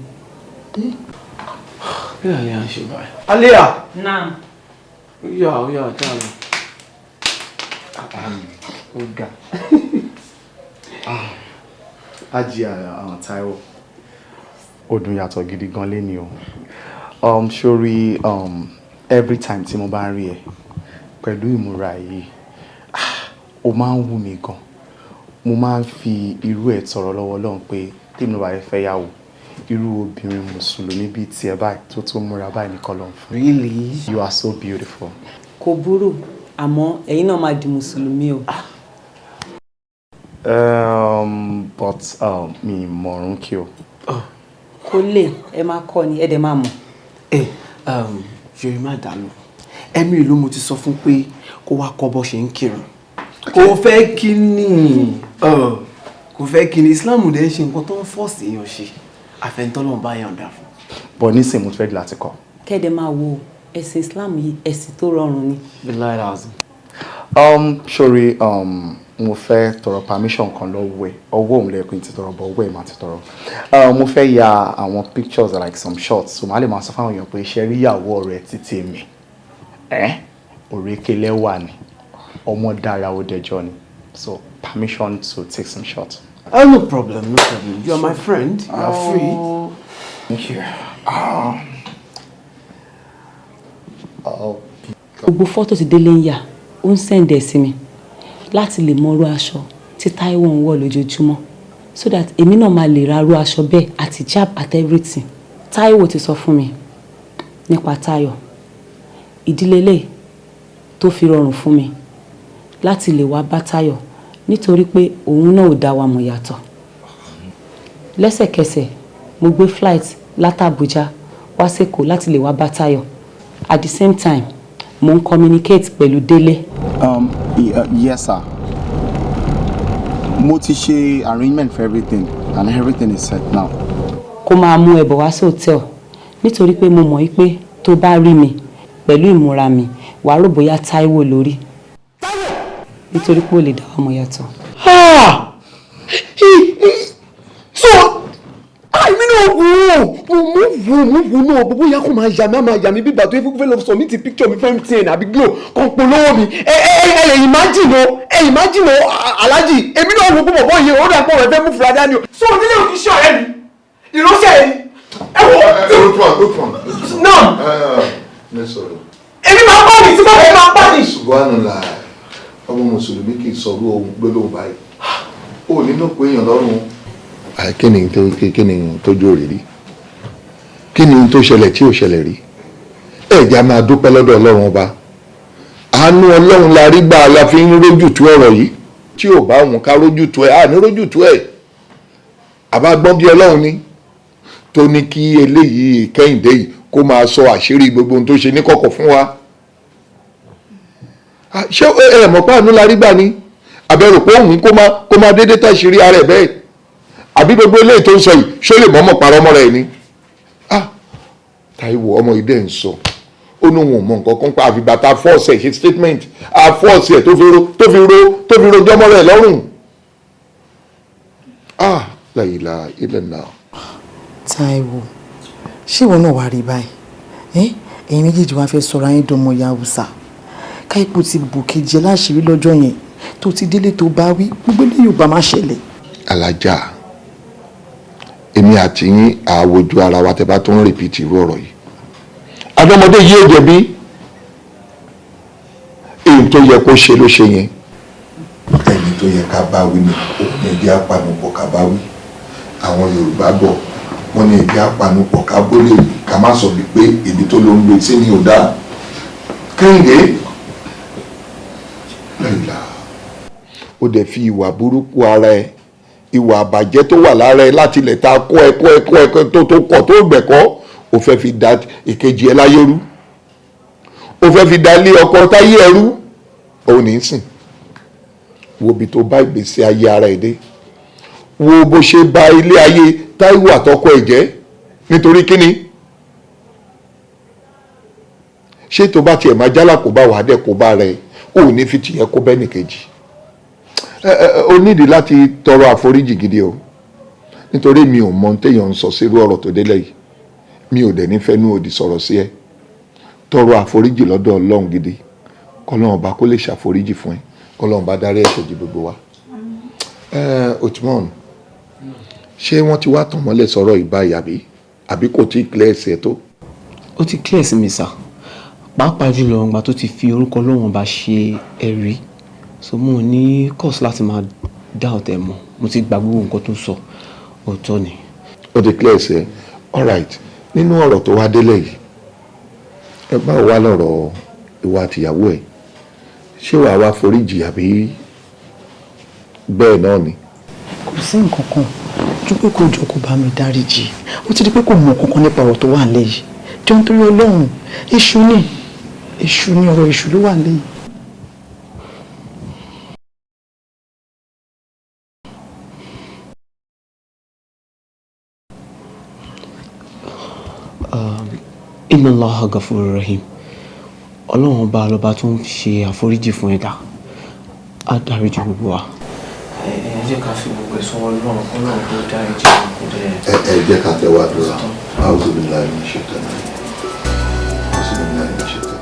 bí àlẹ́ à ń ṣe báyìí. Alia. náà. ó yà dáàbò. ó ga ájí àwọn Táíwò ó dùn yàtọ̀ gidi gan léni o sórí every time tí mo bá ń rí ẹ pẹ̀lú ìmúra yìí ó máa ń wù mí gan mo máa ń fi irú ẹ̀ tọrọ lọ́wọ́ Ọlọ́run pé tèmi bá fẹ́ yàwó irú obìnrin mùsùlùmí bíi tiẹ̀ báyìí tó múra báyìí ní kọ́lọ́ fún. Really? You are so beautiful. kò burú àmọ́ ẹ̀yin náà máa di mùsùlùmí o. But mi mọ̀rún kí o. kó lè ẹ máa kọ́ ni ẹ dẹ̀ máa mọ̀. yorì má dànù ẹ̀mí ìlú mo ti sọ fún pé kó wá kọ́ bó ṣe ń kírun kò fẹ́ kí ni kò fẹ́ kí ni Islam dẹ̀ ṣe nǹkan tó ń fọ́ọ̀sì èèyàn ṣe àfẹnitọ́lọ́run bá yàn dà fún. bọ̀ nísìnyí mo ti fẹ́ láti kọ́. kẹ́dẹ̀ máa wo ẹ̀sìn Islam yìí ẹ̀sìn tó rọrùn ni. Sorry, mo fẹ́ tọrọ permission kan lọ́wọ́ ẹ̀ ọwọ́ òun lẹ́ẹ̀kùn ti tọrọ bọ̀ ọwọ́ ẹ̀ máa ti tọrọ. Mo fẹ́ ya àwọn pictures like some shots so màá lè máa sọ fáwọn èèyàn pé iṣẹ́ rí ìyàwó rẹ̀ títí mi òrékelẹ́ wà ní ọmọ dára ó dẹjọ́ ni so permission to take some shots. No problem, no problem. You are my friend. You are free. Thank you. gbogbo fọ́tò tí Délé ń yà ó ń sẹ́ǹdẹ̀ sí mi láti lè mọ irú aṣọ tí Táíwò ń wọ̀ lójoojúmọ́ so that èmi náà máa lè ra irú aṣọ bẹ́ẹ̀ àti jab at everything. Táíwò ti sọ fún mi nípa Táyọ̀ ìdílé lè tó fi rọrùn fún mi láti lè wá bá Táyọ̀ nítorí pé òun náà ò dá wa mọ̀ yàtọ̀. lẹ́sẹ̀kẹsẹ̀ mo gbé flight látàbújá wá sẹ́kọ̀ọ́ láti lè wá bá Táyọ̀. At the same time mo ń communicate pẹ̀lú Délé. Yes sir. Mo ti ṣe arrangement for everything and everything is set now. Kó máa mú ẹ bọ̀ wá sí hotel nítorí pé mo mọ̀ pé tó bá rí mi pẹ̀lú ìmúra mi wàá rò bóyá Táíwò lórí. Nítorí pé ó lè dá ọmọ yàtọ̀. So àìmí náà wò náà bó bóyá kò máa yà mí bíbà tó fẹ́ lọ sọ mí ti picture mi fẹ́ MTN àbí Glo kan polówó mi ẹ imagine o Alhaji èmi náà wò pé bọ̀bọ̀ yìí ó dà pé ọ̀rẹ́ fẹ́ mú fúra dání o. So onílé òkè iṣẹ́ ọ̀rẹ́ mi ìránṣẹ́ ẹni ẹ wò. Good one. Náà èmi máa bá mi tí bàbá yẹn máa bá mi. Subhanallah ọmọ mùsùlùmí kì í sọ owó ohun gbólóhùn báyìí ó nínú pé èèyàn lọ́rùn. kí ni tó jó rírí kí ni tó ṣẹlẹ̀ tí ò ṣẹlẹ̀ rí ẹ̀já máa dúpẹ́ lọ́dọ̀ ọlọ́run ọba àánú ọlọ́run la rí gbà la fi ń rójú tú ọ̀rọ̀ yìí tí ò bá òun ká rójú tú ẹ̀ àní rójú tú ẹ̀ àbá gbọ́n bí ọlọ́run ni tó ní kí eléyìí Kẹ́hìndé yìí kó máa sọ àṣírí gbogbo ohun tó ṣe ní kọ̀kọ̀ fún wa ṣé ẹ mọ̀ pé àánú la rí gbà ni àbẹ̀rù pé òun kó máa dédé táṣírí ara ẹ̀ bẹ́ẹ̀ àbí gbogbo eléyìí tó ń sọ yìí ṣó lè mọ́mọ́ parọ́ mọ́ra ẹ̀ ni Táíwò ọmọ ìdẹ́ ń sọ ó ní òun ò mọ nǹkan kan pa àfìgbà tá a fọ́ọ̀sì ẹ̀ ṣe statement a fọ́ọ̀sì ẹ̀ tó fi rojọ́ mọ́ra ẹ̀ lọ́rùn la ilaha illallah. Táíwò ṣé ìwọ náà wàá rí báyìí ẹ̀yin méjèèjì wá fẹ́ sọ̀rọ̀ ayé dọmọ ya Hausa káyipò ti bù kejì láṣìírí lọ́jọ́ yẹn tó ti délé tó bá wí gbogbo ilé Yorùbá má ṣẹlẹ̀. Alájà èmi àti yín àwojú ara wa tẹ́ bá tó ń rìpìtì irú ọ̀rọ̀ yìí àdọ́mọdé yìí ò jẹ̀bi èyí tó yẹ kó ṣe ló ṣe yẹn ẹni tó yẹ ká bá wí ni òun ẹbí apanupọ̀ ká bá wí àwọn Yorùbá bọ̀ wọ́n ní ẹbí apanupọ̀ ká bólè ká má sọ wípé èmi tó ló ń lo etí ní ọ̀dà Kẹ́hìndé lẹ́yìnlá ó dẹ̀ fi ìwà burúkú ara ẹ ìwà àbàjẹ́ tó wà lára ẹ láti ilẹ̀ ta kọ́ ẹ tó kọ̀ tó gbẹ̀kọ́ ó fẹ́ fi da ìkejì ẹ láyé rú ó fẹ́ fi da ilé ọkọ táyé ẹ rú òun ní sìn wo bí tó bá ìgbésí ayé ara ẹ dé wo bó ṣe ba ilé ayé Táíwò àtọkọ ẹ jẹ́ nítorí kíni ṣé tó bá tiẹ̀ máa jálà kó bá wàá dẹ̀ kó bá rẹ ò ní fi tìyẹ kó bẹ́ẹ̀ nìkejì o nídìí láti tọrọ àforíjì gidi o nítorí mi ò mọ téèyàn ń sọ sírú ọ̀rọ̀ tó délẹ̀ yìí mi ò dẹ̀ ní fẹ́nu òdì sọ̀rọ̀ sí ẹ tọrọ àforíjì lọ́dọ̀ Ọlọ́run gidi kọ́lọ́run bá kó lè ṣàforíjì fún ẹ kọ́lọ́run bá dárí ẹ̀ṣẹ̀ jì gbogbo wa. Otman ṣé wọ́n ti wá tàn mọ́lẹ̀ sọ̀rọ̀ ìbáyà àbí kò tí ì clear sí ẹ tó. ó ti clear sí mi sà pàápàá jùlọ ìgbà tó ti fi orúkọ Ọlọ́run bá ṣe ẹ̀rí so mo ní course láti máa dá ọ̀tẹ̀ mọ́ mo ti gba gbogbo nǹkan tó sọ òótọ́ ni. ó ti clear sí ẹ all right nínú ọ̀rọ̀ tó wá délẹ̀ yìí ẹ báwo wá lọ́rọ̀ ìwà àtìyàwó ẹ̀ ṣé wàá wá foríjì àbí bẹ́ẹ̀ náà ni. kò sí nǹkan kan ju pé kò jọ kó bá mi dáríjì ó ti di pé kò mọ kankan nípa ọ̀rọ̀ tó wà nílẹ̀ yìí jọ nítorí Ọlọ́run èṣù ni ọ̀rọ̀ èṣù ló wà nílẹ̀ yìí. Inna Allaha Ghafurur Rahim Ọlọ́run ọba lọ́ba tó ń ṣe àforíjì fún ẹ̀dá á dáríjì gbogbo wa. ẹ jẹ́ ká fi gbogbo ẹ̀sùn Ọlọ́run Ọlọ́run tó dáríjì gbogbo dẹ̀. ẹ jẹ́ ká tẹ́wọ́ àdúrà a'udhu billahi minash shaitani a'udhu billahi minash shaitani.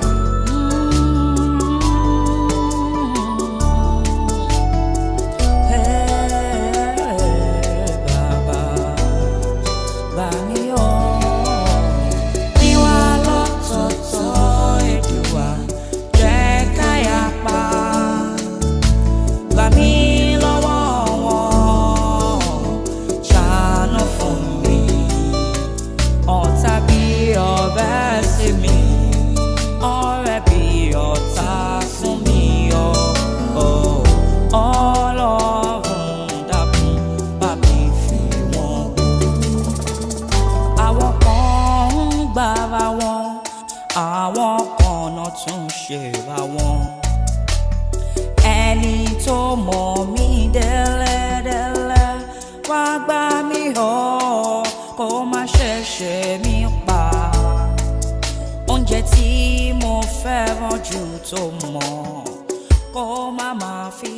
Ọ̀tá bí ọ tún ṣe ra wọn. Ẹni tó mọ̀ mí dẹ́lẹ́dẹ́lẹ́ wá gbà mí hàn kó má ṣẹ̀ṣẹ̀ mí pa. Oúnjẹ tí mo fẹ́ràn jù tó mọ̀ kó má má fi